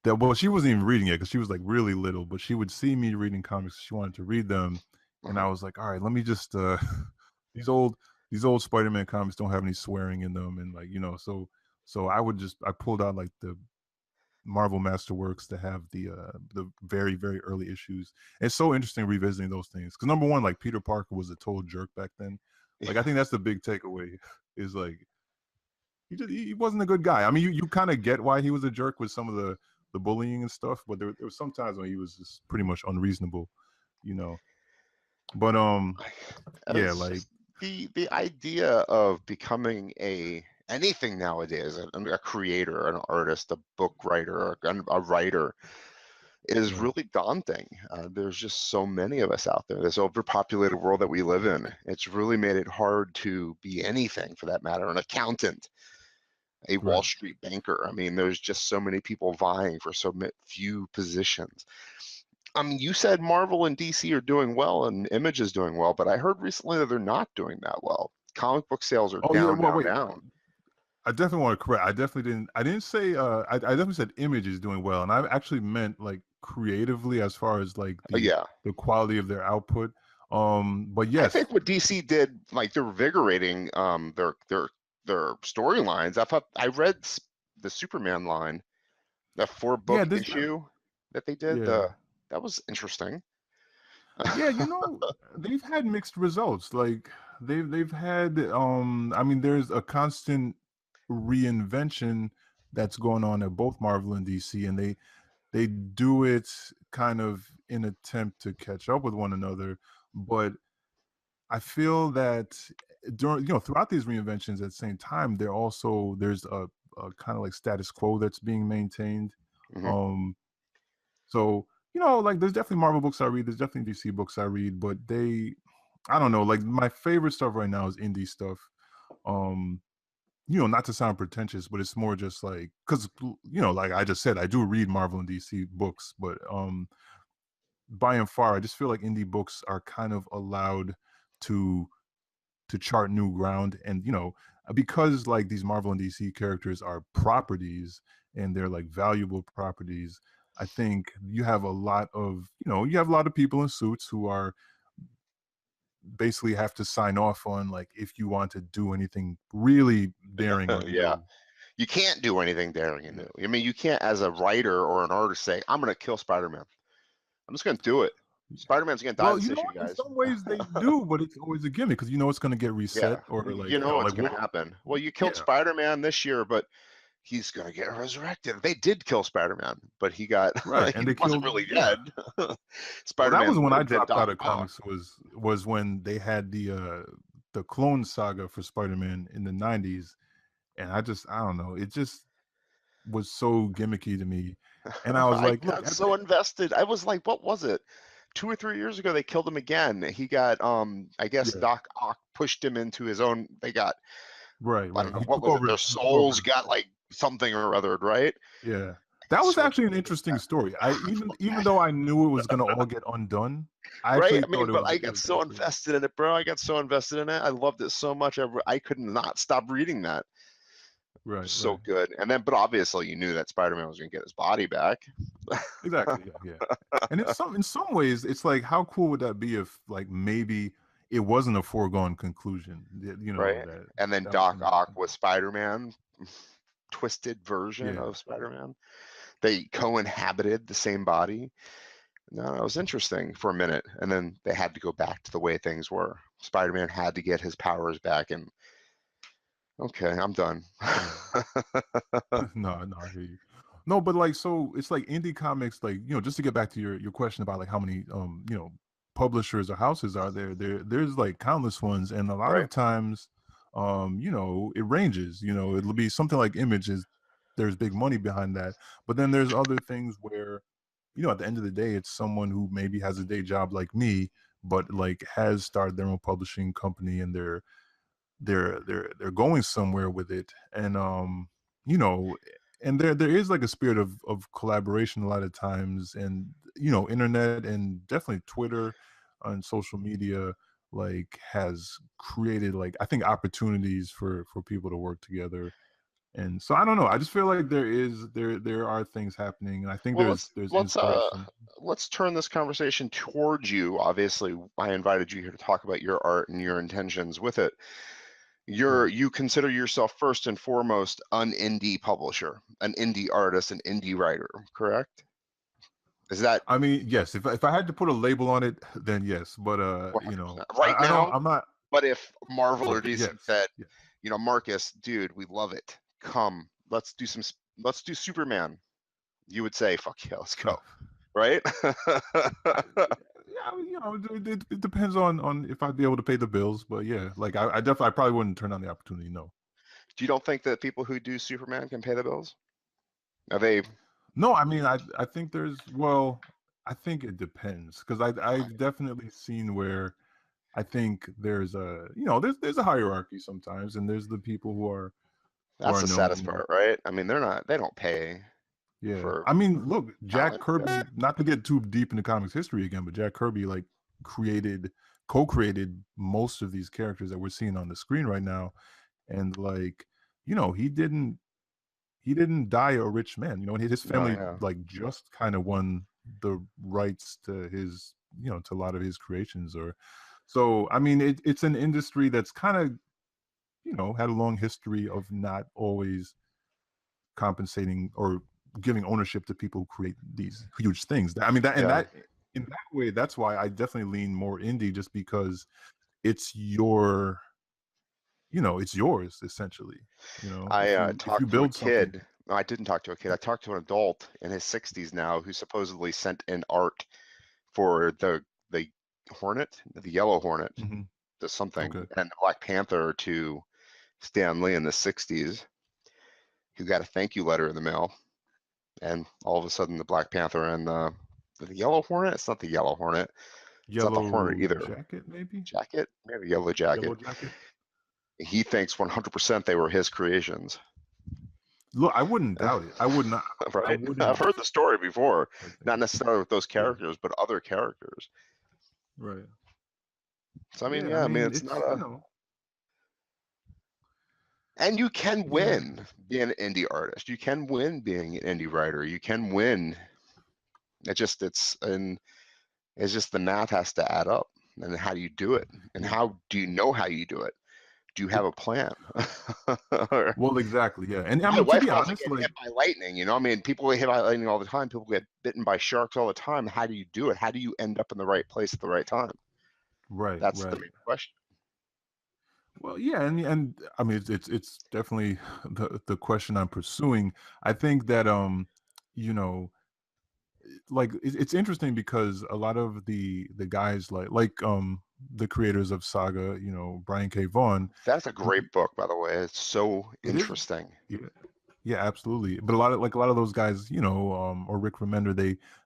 that well she wasn't even reading it because she was like really little, but she would see me reading comics. She wanted to read them, and Uh-huh. I was like, all right, let me just these old these old Spider-Man comics don't have any swearing in them, and like so I pulled out like the Marvel Masterworks to have the very very early issues. It's so interesting revisiting those things because number one, like Peter Parker was a total jerk back then. Like I Yeah, think that's the big takeaway is like he wasn't a good guy. I mean, you kind of get why he was a jerk with some of the bullying and stuff, but there was some times when he was just pretty much unreasonable, you know. But yeah, it's like just the idea of becoming anything nowadays, a creator, an artist, a book writer, a writer, is right, really daunting. There's just so many of us out there. This overpopulated world that we live in, it's really made it hard to be anything for that matter. An accountant, a Wall right. Street banker. I mean, there's just so many people vying for so few positions. I mean, you said Marvel and DC are doing well and Image is doing well, but I heard recently that they're not doing that well. Comic book sales are Oh yeah, down, well down, wait, down. I definitely want to correct. I didn't say I definitely said Image is doing well, and I actually meant like creatively as far as like Yeah, the quality of their output. But I yes, think what DC did, like they're invigorating their storylines. I thought I read the Superman line, that four yeah, book this issue. that they did. Yeah. That was interesting. Yeah, they've had mixed results. Like they've had I mean there's a constant reinvention that's going on at both Marvel and DC, and they do it kind of in attempt to catch up with one another, but I feel that during throughout these reinventions at the same time there's a kind of like status quo that's being maintained. Hmm. Um so, like there's definitely Marvel books I read, there's definitely DC books I read, but I don't know, like my favorite stuff right now is indie stuff. Um, not to sound pretentious, but it's more just like because like I just said, I do read Marvel and DC books, but by and far, I just feel like indie books are kind of allowed to chart new ground, and because like these Marvel and DC characters are properties and they're like valuable properties, I think you have a lot of people in suits who are basically have to sign off on like if you want to do anything really daring or Yeah. new. You can't do anything daring and Yeah. new. I mean, you can't, as a writer or an artist, say, I'm going to kill Spider-Man. I'm just going to do it. Spider-Man's going to die Well, this issue, what? In guys. some ways they do, but it's always a gimmick because it's going to get Yeah. reset or You like know what's like going to what? happen. Well, you killed Yeah, Spider-Man this year, but he's going to get resurrected. They did kill Spider-Man, but he right. he And they wasn't killed. really Yeah. dead. Well, that was Spider-Man when I lived in dropped out Doc of Ock. comics. Was when they had the clone saga for Spider-Man in the '90s, and I don't know, it just was so gimmicky to me, and I was I like, look, got so invested. I was like, what was it? 2 or 3 years ago, they killed him again. He got, I guess yeah, Doc Ock pushed him into his own. They got, I don't right. know, He what took was it? over. Their He took over. souls got like something or other, right? Yeah, I that got was so actually an invested interesting in story. I even though I knew it was gonna all get undone, I that, right? actually I mean, thought but I it got was so actually invested in it, bro. I got so invested in it. I loved it so much. I could not stop reading that. It right, was so right. good. And then, but obviously, you knew that Spider-Man was going to get his body back. Exactly. Yeah, yeah. And in some ways, it's like how cool would that be if like maybe it wasn't a foregone conclusion. Right? That And then that was Doc going to Ock happen. was Spider-Man, twisted version Yeah. of Spider-Man. They co-inhabited the same body. No, it was interesting for a minute, and then they had to go back to the way things were. Spider-Man had to get his powers back, and okay, I'm done. Yeah. No, no, I hear you. No, but like so it's like indie comics, like, just to get back to your question about like how many publishers or houses are there's like countless ones, and a lot Right? of times it ranges, it'll be something like Images, there's big money behind that. But then there's other things where, at the end of the day, it's someone who maybe has a day job like me, but like has started their own publishing company, and they're going somewhere with it, and you know and there is like a spirit of collaboration a lot of times, and internet and definitely Twitter and social media like has created, like, I think, opportunities for people to work together. And so I don't know, I just feel like there are things happening, and I think Well, there's inspiration. let's turn this conversation towards you. Obviously, I invited you here to talk about your art and your intentions with it. Right. You consider yourself first and foremost an indie publisher, an indie artist, an indie writer, correct? Is that I mean, yes, if I had to put a label on it, then yes. But 100% right I don't, now? I'm not. But if Marvel Yeah, or DC yes, said, yeah. Marcus, dude, we love it. Come, let's do Superman. You would say, fuck yeah, let's go, right? Yeah, I mean, it depends on if I'd be able to pay the bills. But yeah, like I probably wouldn't turn down the opportunity. No. You don't think that people who do Superman can pay the bills? Are they? No, I mean, I think I think it depends, because I've definitely seen where I think there's there's a hierarchy sometimes, and there's the people who That's are the saddest known. part, right? I mean, they don't pay Yeah. for I mean, look, Jack talent. Kirby, not to get too deep into comics history again, but Jack Kirby like co-created most of these characters that we're seeing on the screen right now. And like, he didn't die a rich man, and his No, family yeah. like just kind of won the rights to his, to a lot of his creations. Or so I mean, it's an industry that's kind of, had a long history of not always compensating or giving ownership to people who create these huge things. I mean, that and Yeah. that in that way, that's why I definitely lean more indie, just because it's your, it's yours essentially. I If you talked to a build something. kid. No, I didn't talk to a kid. I talked to an adult in his 60s now who supposedly sent in art for the Hornet, the Yellow Hornet, Mhm. to something, Okay. and the Black Panther to Stan Lee in the 60s, who got a thank you letter in the mail, and all of a sudden the Black Panther and the Yellow Hornet. It's not the Yellow Hornet. It's not the Hornet Yellow either. Jacket, maybe. Jacket, maybe Yellow Yellow Jacket. Jacket. He thinks 100% they were his creations. Look, I wouldn't doubt it. I would not. I Right? I've wouldn't. heard the story before, I think. not necessarily with those Yeah. characters, but other characters. Right. So I mean, Yeah. I yeah, I mean, mean, it's it's not a, and you can Yeah. win being an indie artist. You can win being an indie writer. You can win. It's just the math has to add up. And how do you do it? And Yeah. how do you know how you do it? Do you have a plan? Or, Well, exactly. Yeah. And I my mean, to wife be calls it honest, getting like, hit by lightning. I mean, people get hit by lightning all the time. People get bitten by sharks all the time. How do you do it? How do you end up in the right place at the right time? right, That's the right. main question. Well, yeah, and I mean, it's definitely the question I'm pursuing. I think that you know, like it's interesting because a lot of the guys like the creators of Saga, Brian K. Vaughan. That's a great book, by the way. It's so It is. interesting. Yeah. Yeah, absolutely. But a lot of those guys, or Rick Remender,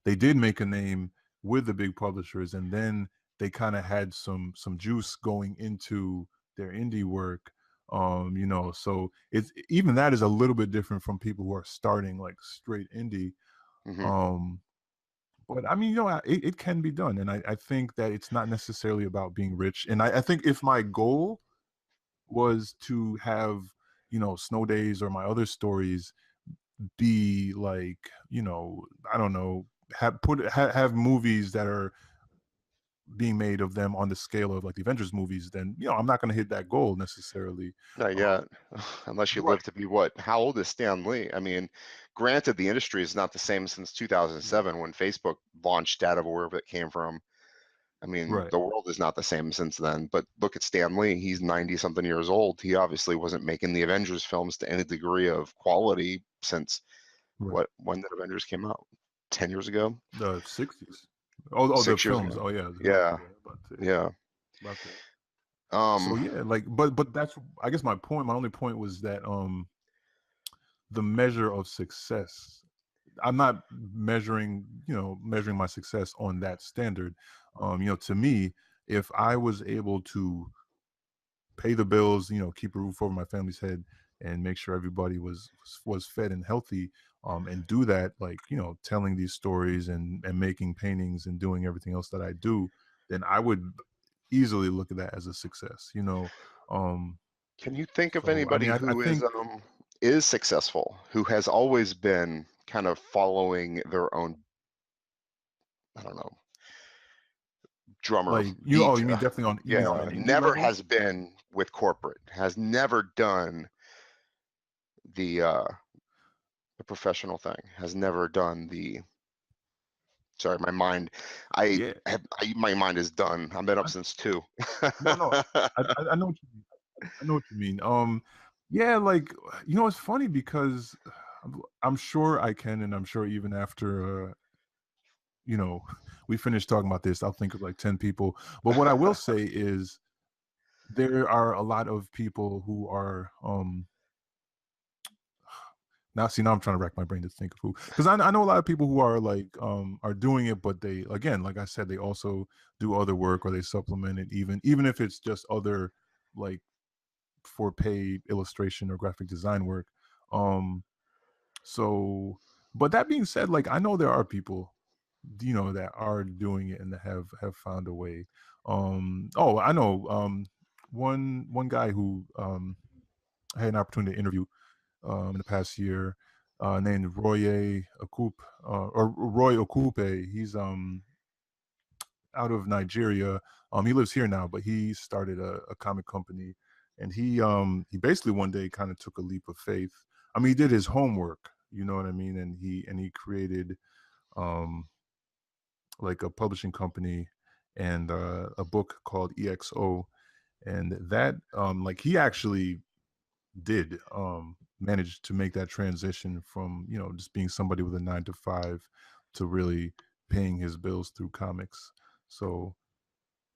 they did make a name with the big publishers, and then they kind of had some juice going into their indie work. So it's even that is a little bit different from people who are starting like straight indie. Hmm. Um, but I mean, it can be done, and I think that it's not necessarily about being rich. And I think if my goal was to have snow days or my other stories be like, I don't know, have movies that are being made of them on the scale of like the Avengers movies, then I'm not going to hit that goal necessarily. Not um, yet, unless you right. live to be what? How old is Stan Lee? I mean, granted, the industry is not the same since 2007 when Facebook launched out of wherever it came from. I mean, Right. the world is not the same since then. But look at Stan Lee. He's 90 something years old. He obviously wasn't making the Avengers films to any degree of quality since Right. what? When did Avengers came out? 10 years ago? The 60s. Oh, the 6 years films. ago? Oh yeah, the films. Yeah, Yeah, yeah. about that. So Um, yeah, like, but that's, I guess, my only point was that the measure of success, I'm not measuring my success on that standard. To me, if I was able to pay the bills, keep a roof over my family's head, and make sure everybody was fed and healthy, and do that, like, telling these stories and making paintings and doing everything else that I do, then I would easily look at that as a success. Um, can you think of so I anybody mean, I who think, is successful, who has always been kind of following their own, I don't know, drummer like, beat? you mean definitely on you mean on Yeah, an indie never level? has been with corporate, has never done the the professional thing, has never done the. Sorry, my mind, Yeah. my mind is done. I've been up I, since 2. no, I know what you mean. I know what you mean. Yeah, like, it's funny because I'm sure I can, and I'm sure even after you know, we finish talking about this, I'll think of like 10 people. But what I will say is there are a lot of people who are now I'm trying to rack my brain to think of who, because I know a lot of people who are like are doing it, but they, again, like I said, they also do other work, or they supplement it, even if it's just other, like, for paid illustration or graphic design work. Um so, but that being said, like, I know there are people, that are doing it and that have found a way. Oh, I know one guy who I had an opportunity to interview in the past year, named Roy Okupe. He's out of Nigeria. He lives here now, but he started a comic company, and he basically one day kind of took a leap of faith. I mean, he did his homework, you know what I mean? And he created um like a publishing company and a book called EXO, and that like he actually did manage to make that transition from, you know, just being somebody with a 9 to 5 to really paying his bills through comics. So,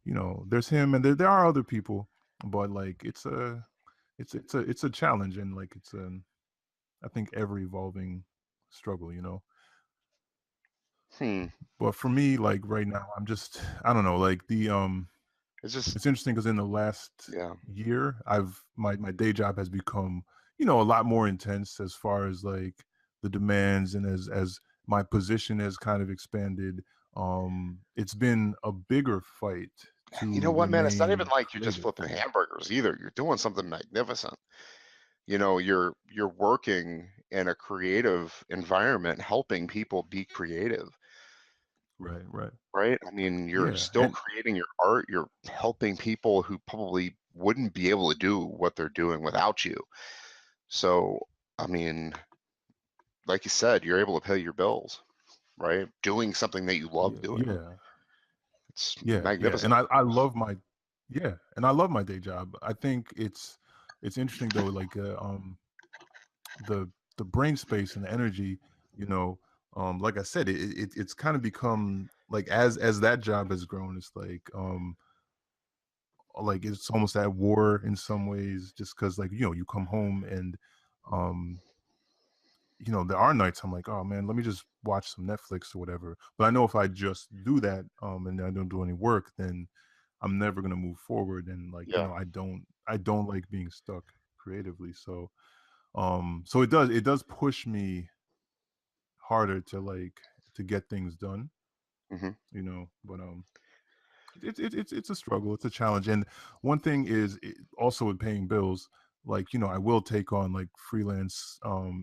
you know, there's him, and there are other people, but like it's a challenge, and like it's a, I think, ever evolving struggle, you know. Hmm. But for me, like right now, I'm just, I don't know, like It's just, it's interesting because in the last yeah. year, I've my day job has become, you know, a lot more intense as far as like the demands, and as my position has kind of expanded. It's been a bigger fight You know to what, man? It's not even remain like you're just creative. flipping hamburgers either. You're doing something magnificent. You know, you're working in a creative environment, helping people be creative, Right, right. right? I mean, you're Yeah. still creating your art. You're helping people who probably wouldn't be able to do what they're doing without you. So, I mean, like you said, you're able to pay your bills, right? Doing something that you love Yeah, doing. yeah, It's yeah. magnificent. And I love my, yeah, and I love my day job. I think it's interesting though, like the the brain space and the energy, you know, like I said, it's kind of become like, as that job has grown, it's like it's almost at war in some ways, just because, like, you know, you come home and um you know, there are nights I'm like, oh man, let me just watch some Netflix or whatever. But I know if I just do that, and I don't do any work, then I'm never gonna move forward. And like, you Yeah. know, I don't like being stuck creatively. So so it does push me harder to like to get things done, Hmm. you know. But it's a struggle, it's a challenge. And one thing is, also with paying bills, like, you know, I will take on like freelance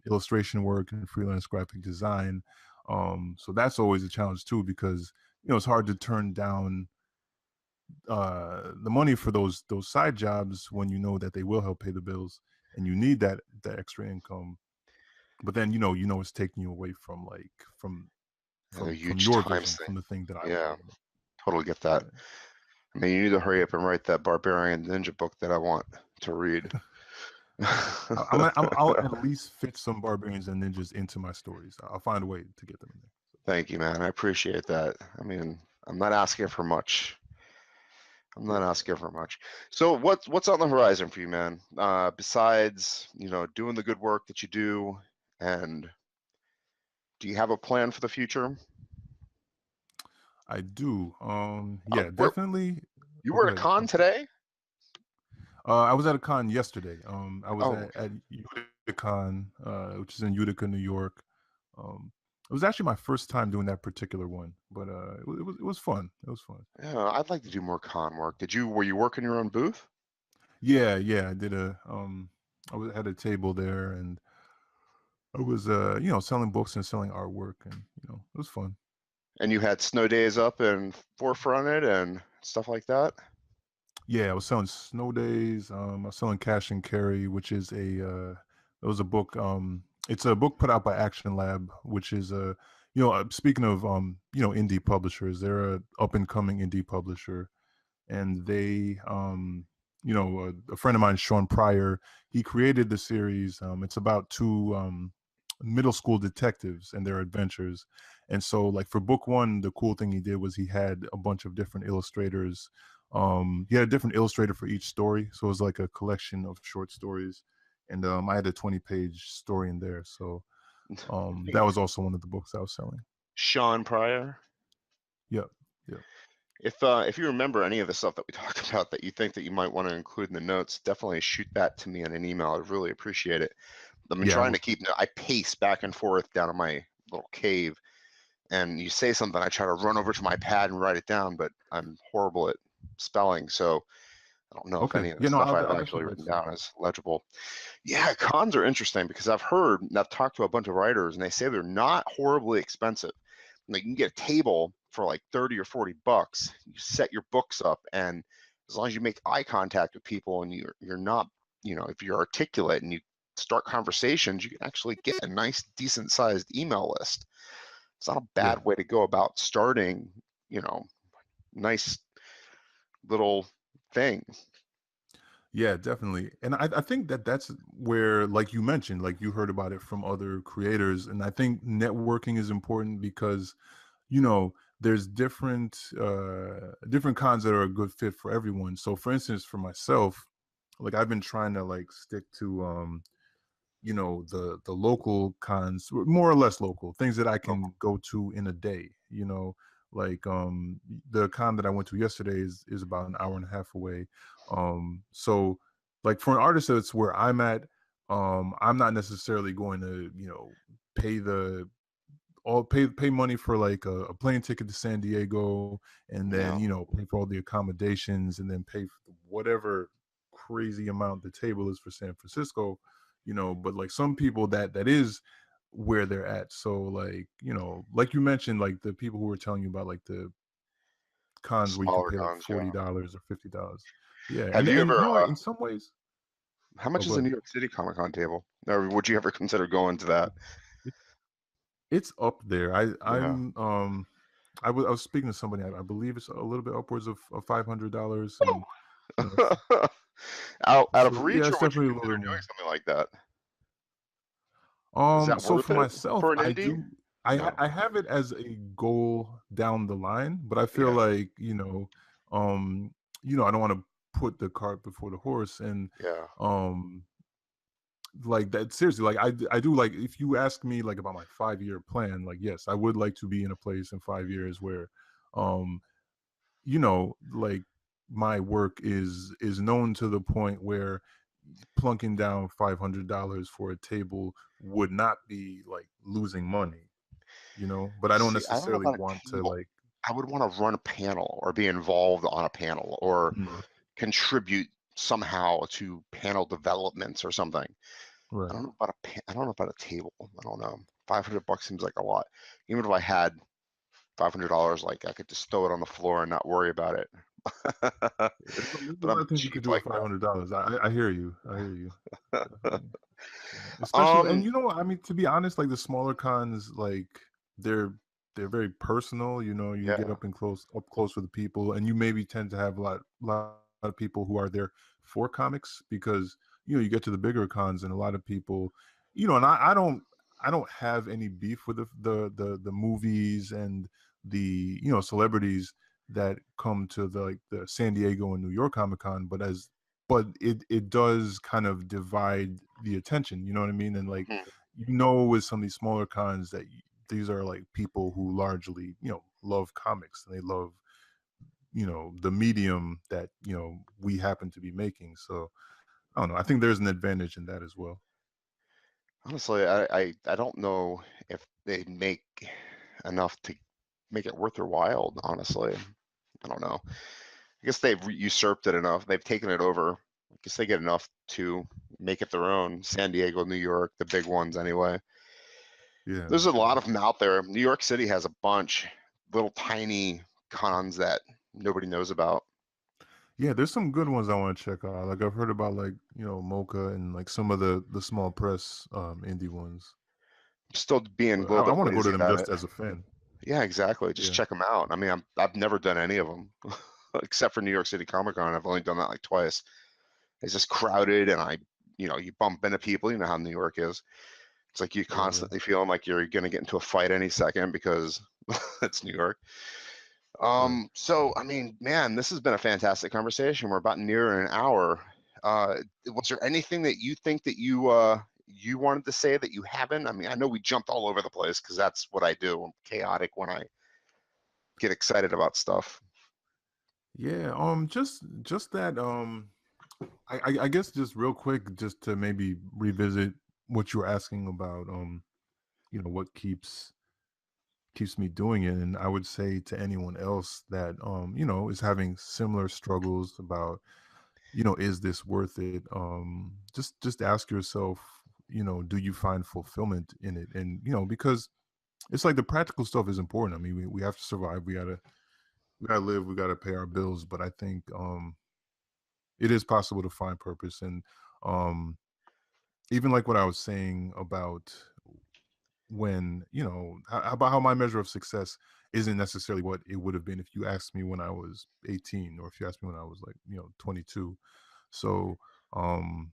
illustration work and freelance graphic design. So that's always a challenge too, because, you know, it's hard to turn down the money for those side jobs when you know that they will help pay the bills, and you need that extra income. But then, you know it's taking you away from like A from huge your times vision, thing. from the thing that I want Yeah, to do. totally get that. Right. I mean, you need to hurry up and write that Barbarian Ninja book that I want to read. I'll at least fit some barbarians and ninjas into my stories. I'll find a way to get them in there. Thank you, man. I appreciate that. I mean, I'm not asking for much. I'm not Yeah. asking for much. So what's on the horizon for you, man? Besides, you know, doing the good work that you do, and do you have a plan for the future? I do. Yeah, Where definitely. you Oh, were go at a ahead. con I'm sorry. today? I was at a con yesterday. I was Oh, at Utica, which is in Utica, New York. It was actually my first time doing that particular one, but it was fun. It was fun. yeah. I'd like to do more con work. Were you working your own booth? Yeah, yeah. I did had a table there, and I was you know, selling books and selling artwork, and, you know, it was fun. And you had snow days up and forefronted and stuff like that? Yeah, I was selling Snow Days. I was selling Cash and Carry, which is it was a book. It's a book put out by Action Lab, which is you know, speaking of you know, indie publishers, they're a up and coming indie publisher, and they you know, a friend of mine, Sean Pryor, he created the series. It's about two middle school detectives and their adventures. And so, like, for book one, the cool thing he did was he had a bunch of different illustrators. He had a different illustrator for each story, so it was like a collection of short stories. And I had a 20-page story in there, so that was also one of the books I was selling. Sean Pryor. Yep, yep. If you remember any of the stuff that we talked about that you think that you might want to include in the notes, definitely shoot that to me in an email. I'd really appreciate it. I've been Yeah, trying to I pace back and forth down in my little cave, and you say something, I try to run over to my pad and write it down, but I'm horrible at spelling, so I don't know if okay. any of the Yeah, no, stuff I've I'll actually definitely write written some. down is legible. Yeah, cons are interesting because I've talked to a bunch of writers, and they say they're not horribly expensive. Like, you can get a table for like 30 or 40 bucks. You set your books up, and as long as you make eye contact with people and you're not, you know, if you're articulate and you start conversations, you can actually get a nice, decent sized email list. It's not a Yeah. bad way to go about starting, nice little thing. Yeah, definitely. And I think that that's where, like you mentioned, like you heard about it from other creators. And I think networking is important because, there's different cons that are a good fit for everyone. So for instance, for myself, like I've been trying to like stick to the local cons, more or less local things that I Oh, can go to in a day, like the con that I went to yesterday is about an hour and a half away. So like for an artist that's where I'm at, I'm not necessarily going to pay the all pay money for like a plane ticket to San Diego, and then no. pay for all the accommodations, and then pay for whatever crazy amount the table is for San Francisco. But like some people that is where they're at. So like like you mentioned, like the people who were telling you about like the cons where you can Smaller pay like cons, yeah. $40 or $50. Yeah, Have and you and ever, in some ways. how Oh, much is a good. New York City Comic Con table? Or would you ever consider going to that? It's up there. Yeah. I was speaking to somebody. I believe it's a little bit upwards of $500, and you know, s- Out of so yeah, reach, or it's would you definitely a little consider bit doing more. something like that? Is that So worth for it myself, for an I indie? do. I No. have it as a goal down the line, but I feel Yeah. like um, I don't want to put the cart before the horse, and Yeah. um, like that seriously, like I do, like if you ask me like about my 5-year plan, like yes, I would like to be in a place in 5 years where um like my work is known to the point where plunking down $500 for a table would not be like losing money, but I don't See, I don't know necessarily about want a to table. like. I would want to run a panel or be involved on a panel or Mm, contribute somehow to panel developments or something. I right. don't know about I don't know about a table. I don't know. $500 seems like a lot. Even if I had $500, like I could just throw it on the floor and not worry about it. There's a But lot I'm of things you cheap could do with like $500. I hear you. I hear you. that. Definitely. Yeah. Especially, and Um, you know what? I mean, to be honest, like the smaller cons, like they're they're very personal. You get yeah. up close with the people, and you maybe tend to have a lot of people who are there for comics because you get to the bigger cons, and a lot of people, and I don't have any beef with the movies and the celebrities that come to the San Diego and New York Comic Con, but it does kind of divide the attention, you know what I mean? And like, Mhm. with some of these smaller cons that these are like people who largely, love comics, and they love, the medium that, we happen to be making. So I don't know. I think there's an advantage in that as well. Honestly, I don't know if they make enough to make it worth their while, honestly. I don't know. I guess they've usurped it enough. They've taken it over. I guess they get enough to make it their own. San Diego, New York, the big ones anyway. Yeah. There's a Yeah. lot of them out there. New York City has a bunch, little tiny cons that nobody knows about. Yeah, there's some good ones I want to check out. Like I've heard about like, Mocha and like some of the small press indie ones. Still being a But little I bit want to go to lazy them about just it. as a fan. Yeah, exactly. Just Yeah. check them out. I mean, I've never done any of them except for New York City Comic Con. I've only done that like twice. It's just crowded, and you bump into people. You know how New York is. It's like you Yeah, yeah. constantly feeling like you're gonna get into a fight any second because it's New York. Right. So I mean, man, this has been a fantastic conversation. We're about near an hour. Was there anything that you think that you wanted to say that you haven't? I mean, I know we jumped all over the place because that's what I do. I'm chaotic when I get excited about stuff. Yeah, just that I guess just real quick, just to maybe revisit what you were asking about, what keeps me doing it. And I would say to anyone else that is having similar struggles about, is this worth it? Just ask yourself, do you find fulfillment in it? And because it's like the practical stuff is important. I mean, we have to survive. We gotta live, we gotta pay our bills. But I think it is possible to find purpose. And um even like what I was saying about when, about how my measure of success isn't necessarily what it would have been if you asked me when I was 18, or if you asked me when I was like, 22. So, um,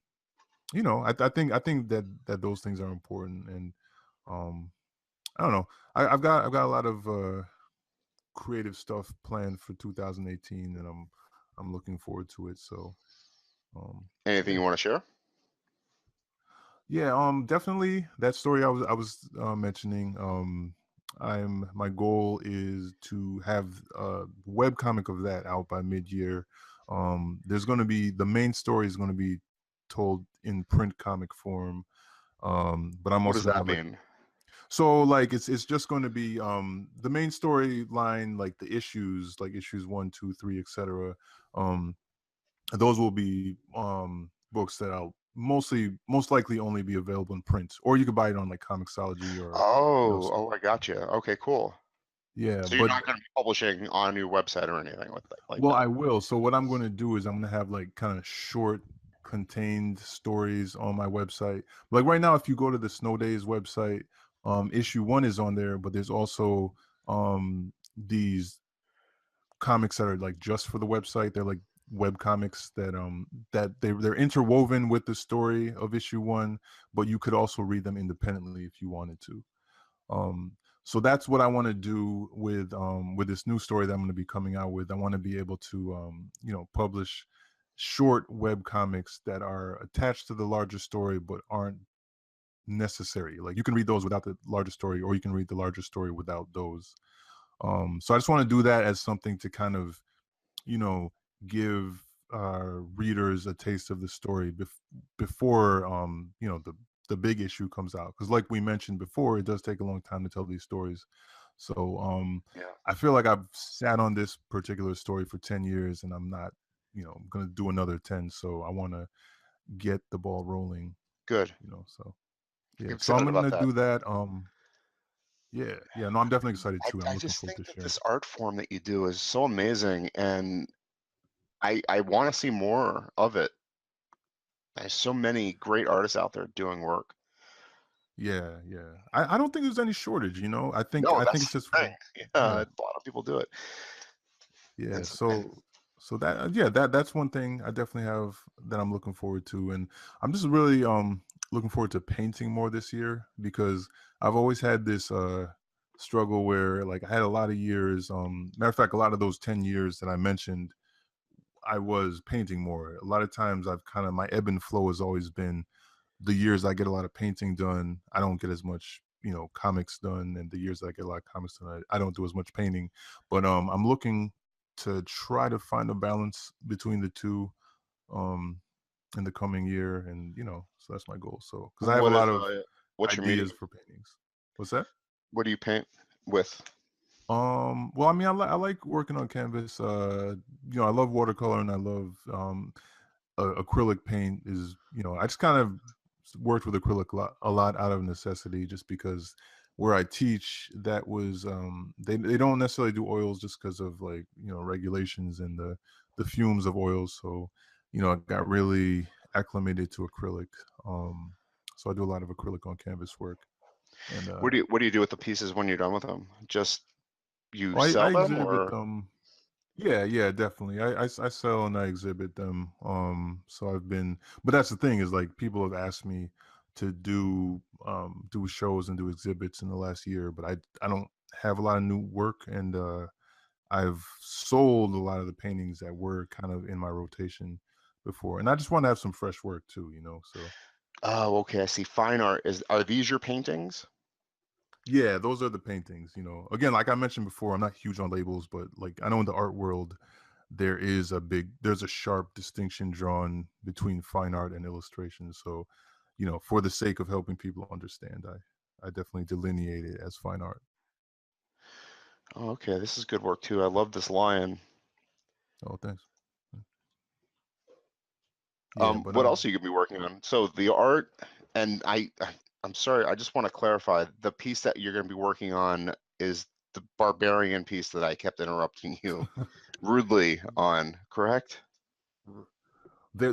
I think that those things are important. And um, I don't know. I've got a lot of creative stuff planned for 2018, and I'm looking forward to it. So, Anything yeah. you want to share? Yeah, definitely that story I was mentioning. My goal is to have a web comic of that out by mid-year. There's going to be the main story is going to be told in print comic form. But I'm What also does gonna that have like, mean? so like it's just going to be the main storyline, like the issues, like issues 1, 2, 3, etc. Um, those will be books that I'll most likely only be available in print, or you could buy it on like Comixology, or Oh, I got you. Okay, cool. yeah. So you're But not going to be publishing on your website or anything with that, like well, that. I will. So what I'm going to do is I'm going to have like kind of short contained stories on my website. Like right now, if you go to the Snow Days website, issue 1 is on there, but there's also these comics that are like just for the website. They're like web comics they're interwoven with the story of issue 1, but you could also read them independently if you wanted to. um so that's what I want to do with this new story that I'm going to be coming out with. I want to be able to publish short web comics that are attached to the larger story but aren't necessary. Like you can read those without the larger story, or you can read the larger story without those. So I just want to do that as something to kind of, you know, give readers a taste of the story before the big issue comes out. Because like we mentioned before, it does take a long time to tell these stories. So Yeah. I feel like I've sat on this particular story for 10 years, and I'm not, going to do another 10. So I want to get the ball rolling, Good. so I'm yeah. So I'm excited going about to that. do that. Yeah, no, I'm definitely excited too. I'm I looking just forward think to that sharing this it. art form that you do is so amazing, and I want to see more of it. There's so many great artists out there doing work. Yeah. I don't think there's any shortage, I think No, I think that's it's just, the thing. Yeah, yeah. a lot of people do it. Yeah, And so that yeah, that's one thing I definitely have that I'm looking forward to. And I'm just really looking forward to painting more this year, because I've always had this struggle where, like, I had a lot of years, matter of fact, a lot of those 10 years that I mentioned, I was painting more. A lot of times I've kind of, my ebb and flow has always been the years I get a lot of painting done, I don't get as much, comics done, and the years I get a lot of comics done, I don't do as much painting. But I'm looking to try to find a balance between the two um in the coming year, and so that's my goal. So because I have a what lot is of what's your ideas medium? for paintings. What's that? What do you paint with? Well, I mean, I like working on canvas. I love watercolor, and I love acrylic paint. Is I just kind of worked with acrylic a lot out of necessity, just because where I teach, that was they don't necessarily do oils, just because of, like, regulations and the fumes of oils. So I got really acclimated to acrylic. So I do a lot of acrylic on canvas work. And What do you do with the pieces when you're done with them? Just you oh, I sell them, exhibit or them. Yeah, definitely. I sell and I exhibit them. So I've been, but that's the thing, is like, people have asked me to do shows and do exhibits in the last year, but I don't have a lot of new work, and I've sold a lot of the paintings that were kind of in my rotation before, and I just want to have some fresh work too, so oh, okay, I see. Fine art are these your paintings? yeah, those are the paintings. Again, like I mentioned before, I'm not huge on labels, but like, I know in the art world, there's a sharp distinction drawn between fine art and illustration. So, for the sake of helping people understand, I definitely delineate it as fine art. Oh, okay, this is good work too. I love this lion. Oh, thanks. Yeah, but What else are you gonna be working on? So the art, and I'm sorry, I just want to clarify. The piece that you're gonna be working on is the barbarian piece that I kept interrupting you rudely on, correct? there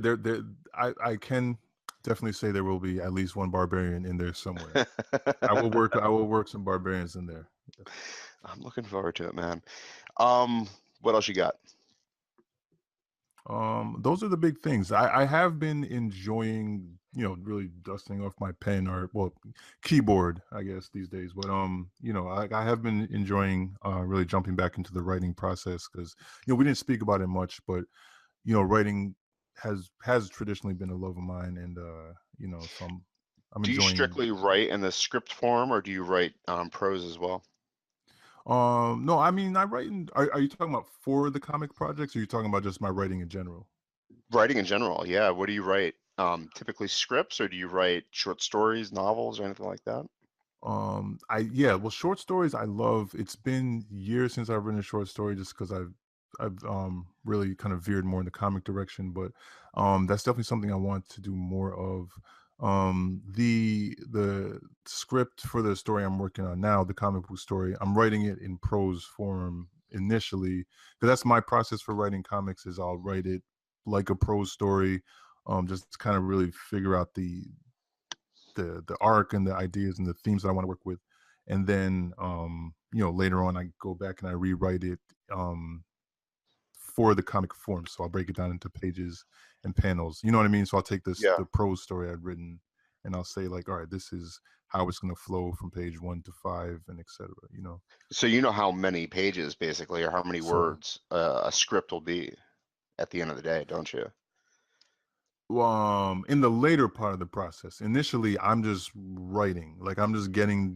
I can definitely say there will be at least one barbarian in there somewhere. I will work some barbarians in there. Yes. I'm looking forward to it, man. What else you got? Those are the big things. I have been enjoying, really dusting off my pen or well, keyboard, I guess these days. But I have been enjoying really jumping back into the writing process because we didn't speak about it much, but writing has traditionally been a love of mine, and so I'm Do you enjoying. strictly write in the script form, or do you write prose as well? No, I mean I write in. Are you talking about for the comic projects, or are you talking about just my writing in general? Writing in general, yeah. What do you write? Typically scripts, or do you write short stories, novels, or anything like that? Well, short stories I love. It's been years since I've written a short story just because I've really kind of veered more in the comic direction, but that's definitely something I want to do more of. The script for the story I'm working on now, the comic book story, I'm writing it in prose form initially because that's my process for writing comics. Is I'll write it like a prose story, just to kind of really figure out the arc and the ideas and the themes that I want to work with. And then later on I go back and I rewrite it for the comic form. So I'll break it down into pages and panels. You know what I mean? So I'll take Yeah. the prose story I'd written and I'll say like, all right, this is how it's gonna flow from page 1 to 5 and etc. So you know how many pages basically, or how many So words a script will be at the end of the day, don't you? in the later part of the process, initially I'm just writing, like I'm just getting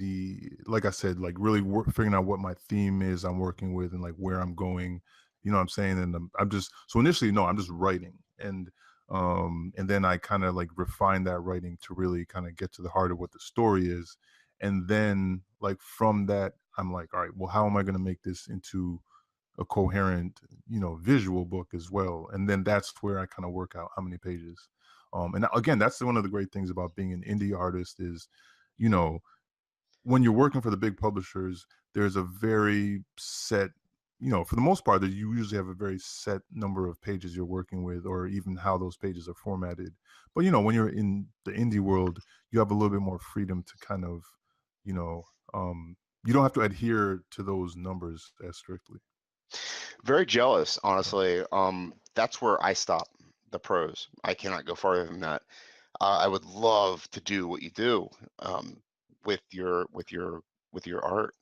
like I said, like really figuring out what my theme is I'm working with and like where I'm going, what I'm saying. And I'm just, so initially, no, I'm just writing, and then I kind of like refine that writing to really kind of get to the heart of what the story is. And then like from that I'm like, all right, well, how am I going to make this into a coherent, visual book as well. And then that's where I kind of work out how many pages. And again, that's one of the great things about being an indie artist is, you know, when you're working for the big publishers, there's a very set, for the most part, that you usually have a very set number of pages you're working with, or even how those pages are formatted. But when you're in the indie world, you have a little bit more freedom to kind of, you know, you don't have to adhere to those numbers as strictly. Very jealous, honestly. That's where I stop the prose. I cannot go farther than that. I would love to do what you do um, with your art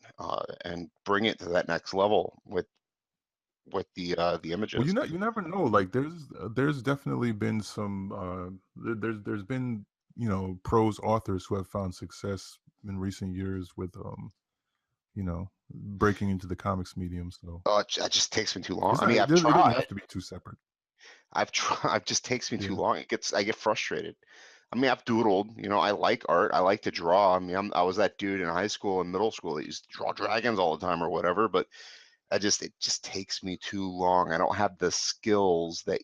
and bring it to that next level with the Well, images. you never know. Like there's definitely been some there's been prose authors who have found success in recent years with breaking into the comics medium. So It just takes me too long. it's I not mean, it I've doesn't tried. have to be too separate. I've tried. It just takes me too Yeah. long. I get frustrated. I mean, I've doodled. I like art. I like to draw. I mean, I was that dude in high school and middle school that used to draw dragons all the time or whatever. But it just takes me too long. I don't have the skills that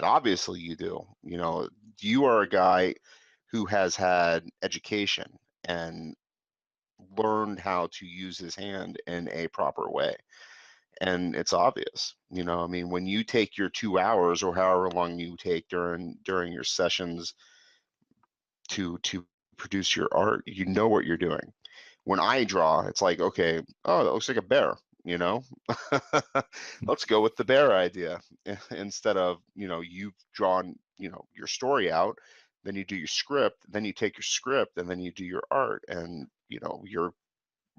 obviously you do. You are a guy who has had education and learned how to use his hand in a proper way. And it's obvious. I mean, when you take your 2 hours or however long you take during your sessions to produce your art, you know what you're doing. When I draw, it's like, okay, oh, that looks like a bear, you know? Let's go with the bear idea instead of, you've drawn, your story out, then you do your script, then you take your script and then you do your art and, you're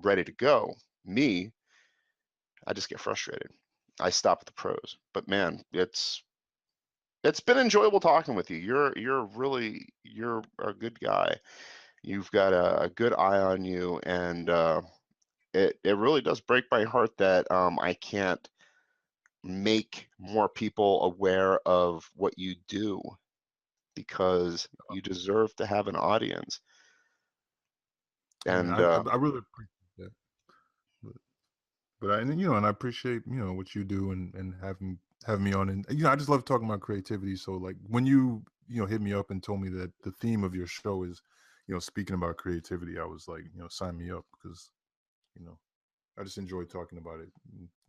ready to go. Me, I just get frustrated. I stop at the pros. But man, it's been enjoyable talking with you. You're a good guy. You've got a good eye on you, and it really does break my heart that I can't make more people aware of what you do because you deserve to have an audience. I mean, And I really appreciate that. But, and I appreciate what you do and having me on. And I just love talking about creativity. So like when you hit me up and told me that the theme of your show is speaking about creativity, I was like, sign me up because you know I just enjoy talking about it.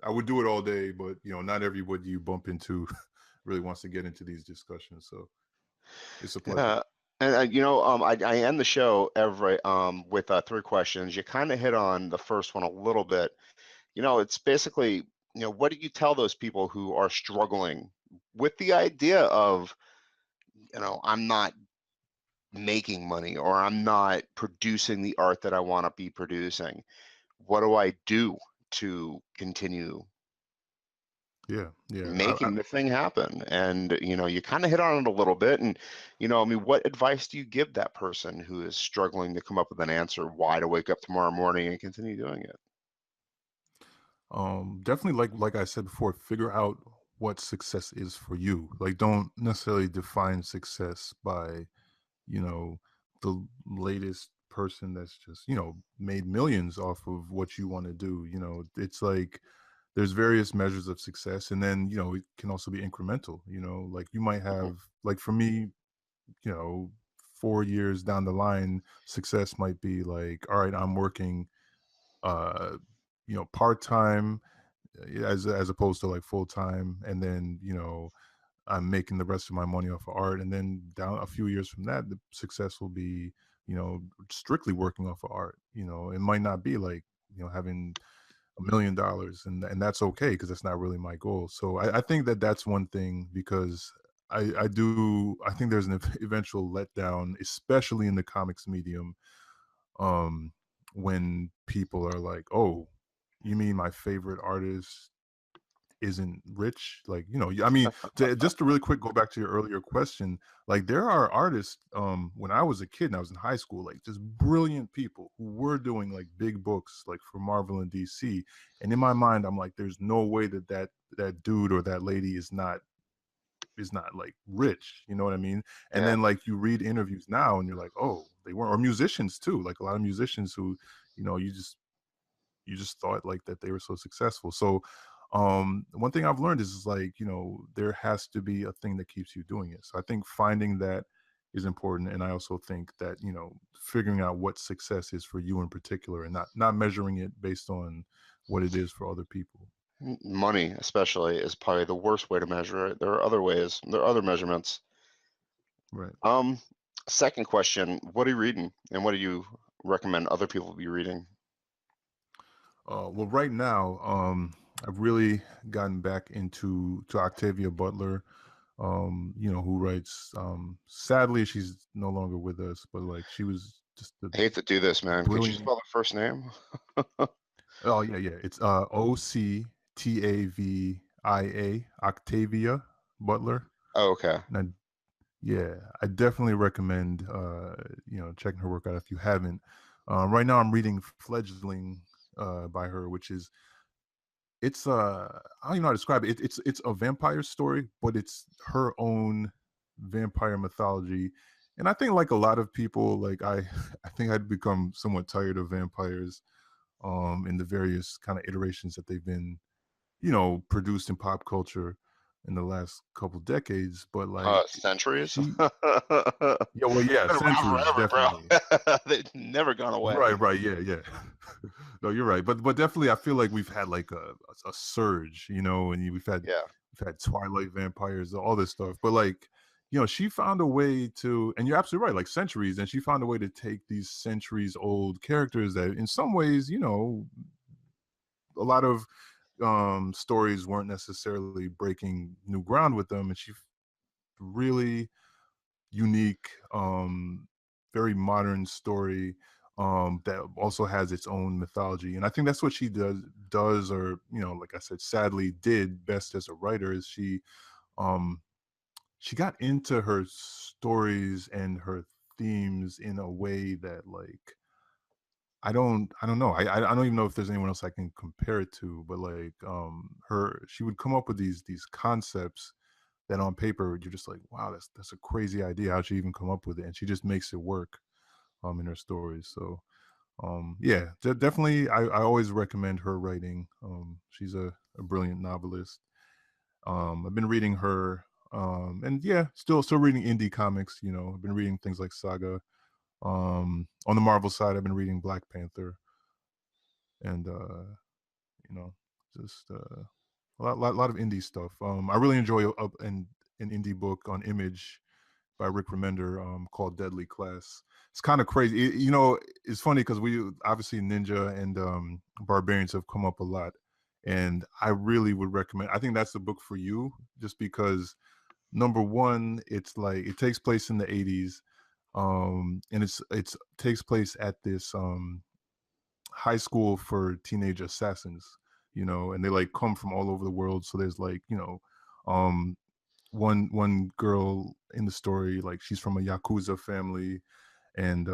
I would do it all day, but not everybody you bump into really wants to get into these discussions. So it's a pleasure. yeah, And I end the show every with three questions. You kind of hit on the first one a little bit. It's basically, what do you tell those people who are struggling with the idea of, I'm not making money, or I'm not producing the art that I want to be producing? What do I do to continue Yeah, yeah. making the thing happen? And you kind of hit on it a little bit. And I mean, what advice do you give that person who is struggling to come up with an answer why to wake up tomorrow morning and continue doing it? Definitely, like I said before, figure out what success is for you. Like, don't necessarily define success by, you know, the latest person that's just, made millions off of what you want to do. It's like there's various measures of success, and then, it can also be incremental. Like you might Mhm. have, like for me, you know 4 years down the line, success might be like, all right, I'm working uh part-time, as opposed to like full-time, and then, I'm making the rest of my money off of art, and then down a few years from that, the success will be, strictly working off of art. It might not be like, having $1 million, and that's okay, because that's not really my goal. So I think that that's one thing, because I think there's an eventual letdown, especially in the comics medium, um when people are like, oh, you mean my favorite artist isn't rich? Like, I mean, just to really quick go back to your earlier question, like there are artists, when I was a kid and I was in high school, like just brilliant people who were doing like big books like for Marvel and DC, and in my mind I'm like, there's no way that dude or that lady is not like rich, you know what I mean? And Yeah. then like you read interviews now and you're like, oh, they weren't. Or musicians too, like a lot of musicians who, you just thought like that they were so successful. So one thing I've learned is like, there has to be a thing that keeps you doing it. So I think finding that is important. And I also think that, figuring out what success is for you in particular, and not measuring it based on what it is for other people. Money, especially, is probably the worst way to measure it. There are other ways. There are other measurements. Right. Um, Second question, what are you reading, and what do you recommend other people be reading? Well, right now, I've really gotten back into Octavia Butler, who writes. Sadly, she's no longer with us, but like she was just a I hate to do this, man. Could you brilliant. spell the first name? Oh yeah, yeah. It's Octavia, Octavia Butler. Oh, okay. And yeah, I definitely recommend checking her work out if you haven't. Right now, I'm reading Fledgling by her, which is it's I don't even know how to describe it. It's a vampire story, but it's her own vampire mythology. And I think, like a lot of people, like I think I'd become somewhat tired of vampires in the various kind of iterations that they've been, produced in pop culture in the last couple decades. But like Centuries? she Been yeah, well, yeah, around centuries, forever, definitely. bro. They've never gone away. Right, right, yeah, yeah. No, you're right, but definitely, I feel like we've had like a surge, and Yeah. we've had Twilight vampires, all this stuff, but like, she found a way to, and you're absolutely right, like centuries, and she found a way to take these centuries old characters that, in some ways, a lot of stories weren't necessarily breaking new ground with them, and she really unique, very modern story that also has its own mythology. And I think that's what she does, or like I said, sadly did best as a writer, is um she got into her stories and her themes in a way that, like, I don't know. I don't even know if there's anyone else I can compare it to, but like her she would come up with these concepts that on paper you're just like, wow, that's a crazy idea. How'd she even come up with it? And she just makes it work in her stories. So yeah, definitely I always recommend her writing. She's a brilliant novelist. I've been reading her, and yeah, still reading indie comics. I've been reading things like Saga. On the Marvel side, I've been reading Black Panther, and you know, just a lot of indie stuff. I really enjoy an indie book on Image by Rick Remender, called Deadly Class. It's kind of crazy. You know, it's funny because we obviously Ninja and Barbarians have come up a lot, and I really would recommend. I think that's the book for you, just because number one, it's like it takes place in the 80s, and it's takes place at this high school for teenage assassins, you know, and they like come from all over the world. So there's like, you know, um one girl in the story, like she's from a Yakuza family, and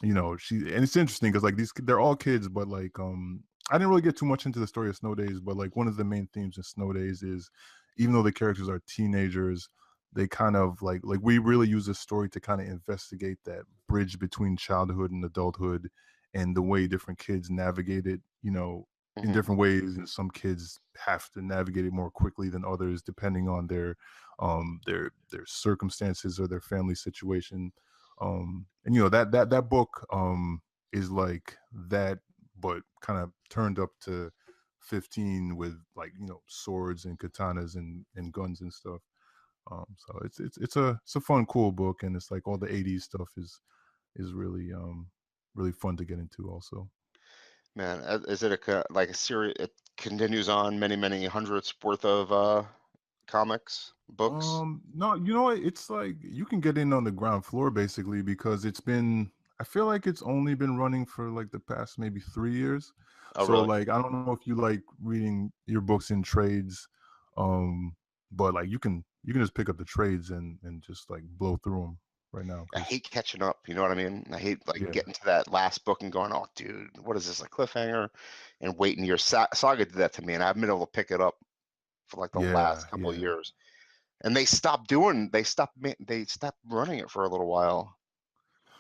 you know, and it's interesting because like they're all kids, but like I didn't really get too much into the story of Snow Days, but like one of the main themes in Snow Days is, even though the characters are teenagers, they kind of like we really use this story to kind of investigate that bridge between childhood and adulthood, and the way different kids navigate it, you know, in different ways. And some kids have to navigate it more quickly than others, depending on their circumstances or their family situation. And you know, that book is like that, but kind of turned up to 15 with like, you know, swords and katanas and guns and stuff. So it's a fun, cool book, and it's like all the 80s stuff is really really fun to get into also. Man, is it like a series? It continues on many hundreds worth of comics, books. No, you know what? It's like you can get in on the ground floor basically, because I feel like it's only been running for like the past maybe 3 years. Oh, So really? like I don't know if you like reading your books in trades, um, but like you can just pick up the trades and just like blow through them right now. I Because hate catching up. You know what I mean? I hate like yeah, getting to that last book and going, "Oh, dude, what is this, a cliffhanger?" And waiting. Your Saga did that to me, and I haven't been able to pick it up for like the last yeah, couple of yeah. years. And they stopped running it for a little while.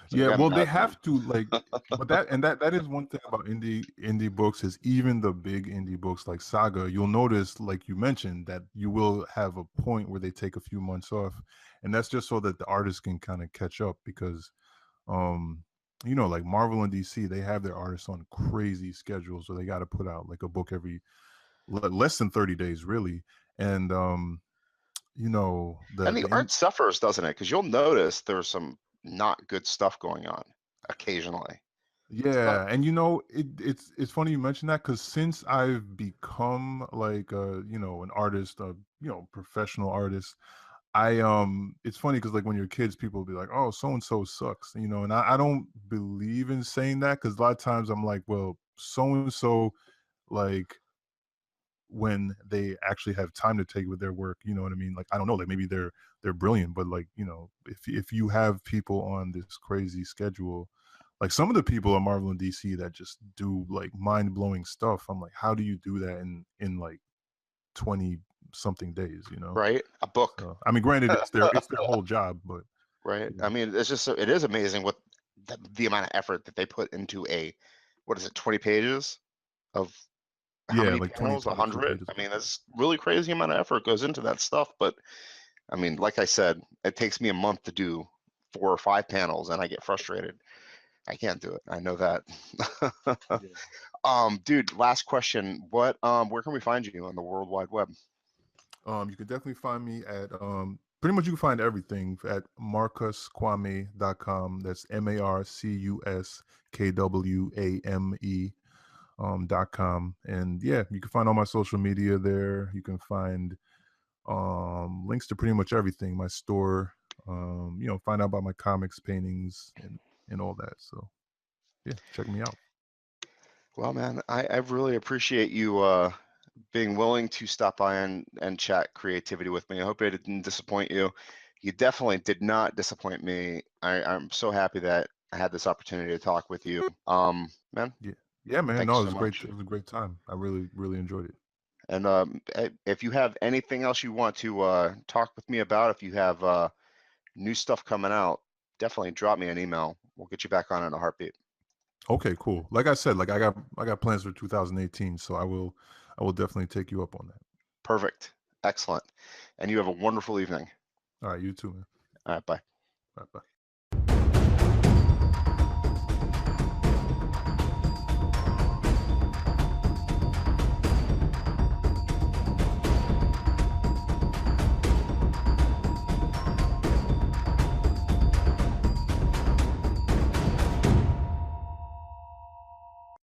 So Yeah, maybe I'm well, they mad at them. have to like, but that is one thing about indie books, is even the big indie books like Saga, you'll notice, like you mentioned, that you will have a point where they take a few months off, and that's just so that the artists can kind of catch up, because um you know, like Marvel and DC, they have their artists on crazy schedules, so they got to put out like a book every less than 30 days really. And you know, And the art suffers, doesn't it? Because you'll notice there's some not good stuff going on occasionally. So, yeah, and you know, it's funny you mentioned that, because since I've become like you know, an artist, you know, professional artist, I it's funny because like when you're kids, people will be like, oh, so and so sucks, you know, and I don't believe in saying that, because a lot of times I'm like, well, so and so, like when they actually have time to take with their work, you know what I mean? Like I don't know, like maybe they're brilliant, but like, you know, if you have people on this crazy schedule, like some of the people at Marvel and DC that just do like mind-blowing stuff, I'm like, how do you do that in like 20 something days, you know? right? A book, So I mean, granted, it's their whole job, but right? yeah. I mean, it's just it is amazing what the amount of effort that they put into what is it, 20 pages of how Yeah, many like 20 panels? 22 100? pages. I mean, that's really crazy amount of effort goes into that stuff. But I mean, like I said, it takes me a month to do 4 or 5 panels, and I get frustrated. I can't do it. I know that. Yeah. Dude, last question. Where can we find you on the World Wide Web? You can definitely find me at pretty much, you can find everything at marcuskwame.com. That's MarcusKwame .com. And yeah, you can find all my social media there. You can find links to pretty much everything, my store, you know, find out about my comics, paintings, and all that. So yeah, check me out. Well, man, I really appreciate you being willing to stop by and chat creativity with me. I hope it didn't disappoint you. You definitely did not disappoint me. I'm so happy that I had this opportunity to talk with you. Man, Yeah. Yeah, man. thanks No, it so was great. much. It was a great time. I really enjoyed it. And if you have anything else you want to talk with me about, if you have new stuff coming out, definitely drop me an email. We'll get you back on in a heartbeat. Okay, cool. Like I said, like I got plans for 2018, so I will definitely take you up on that. Perfect. Excellent. And you have a wonderful evening. All right, you too, man. All right, bye. Bye bye.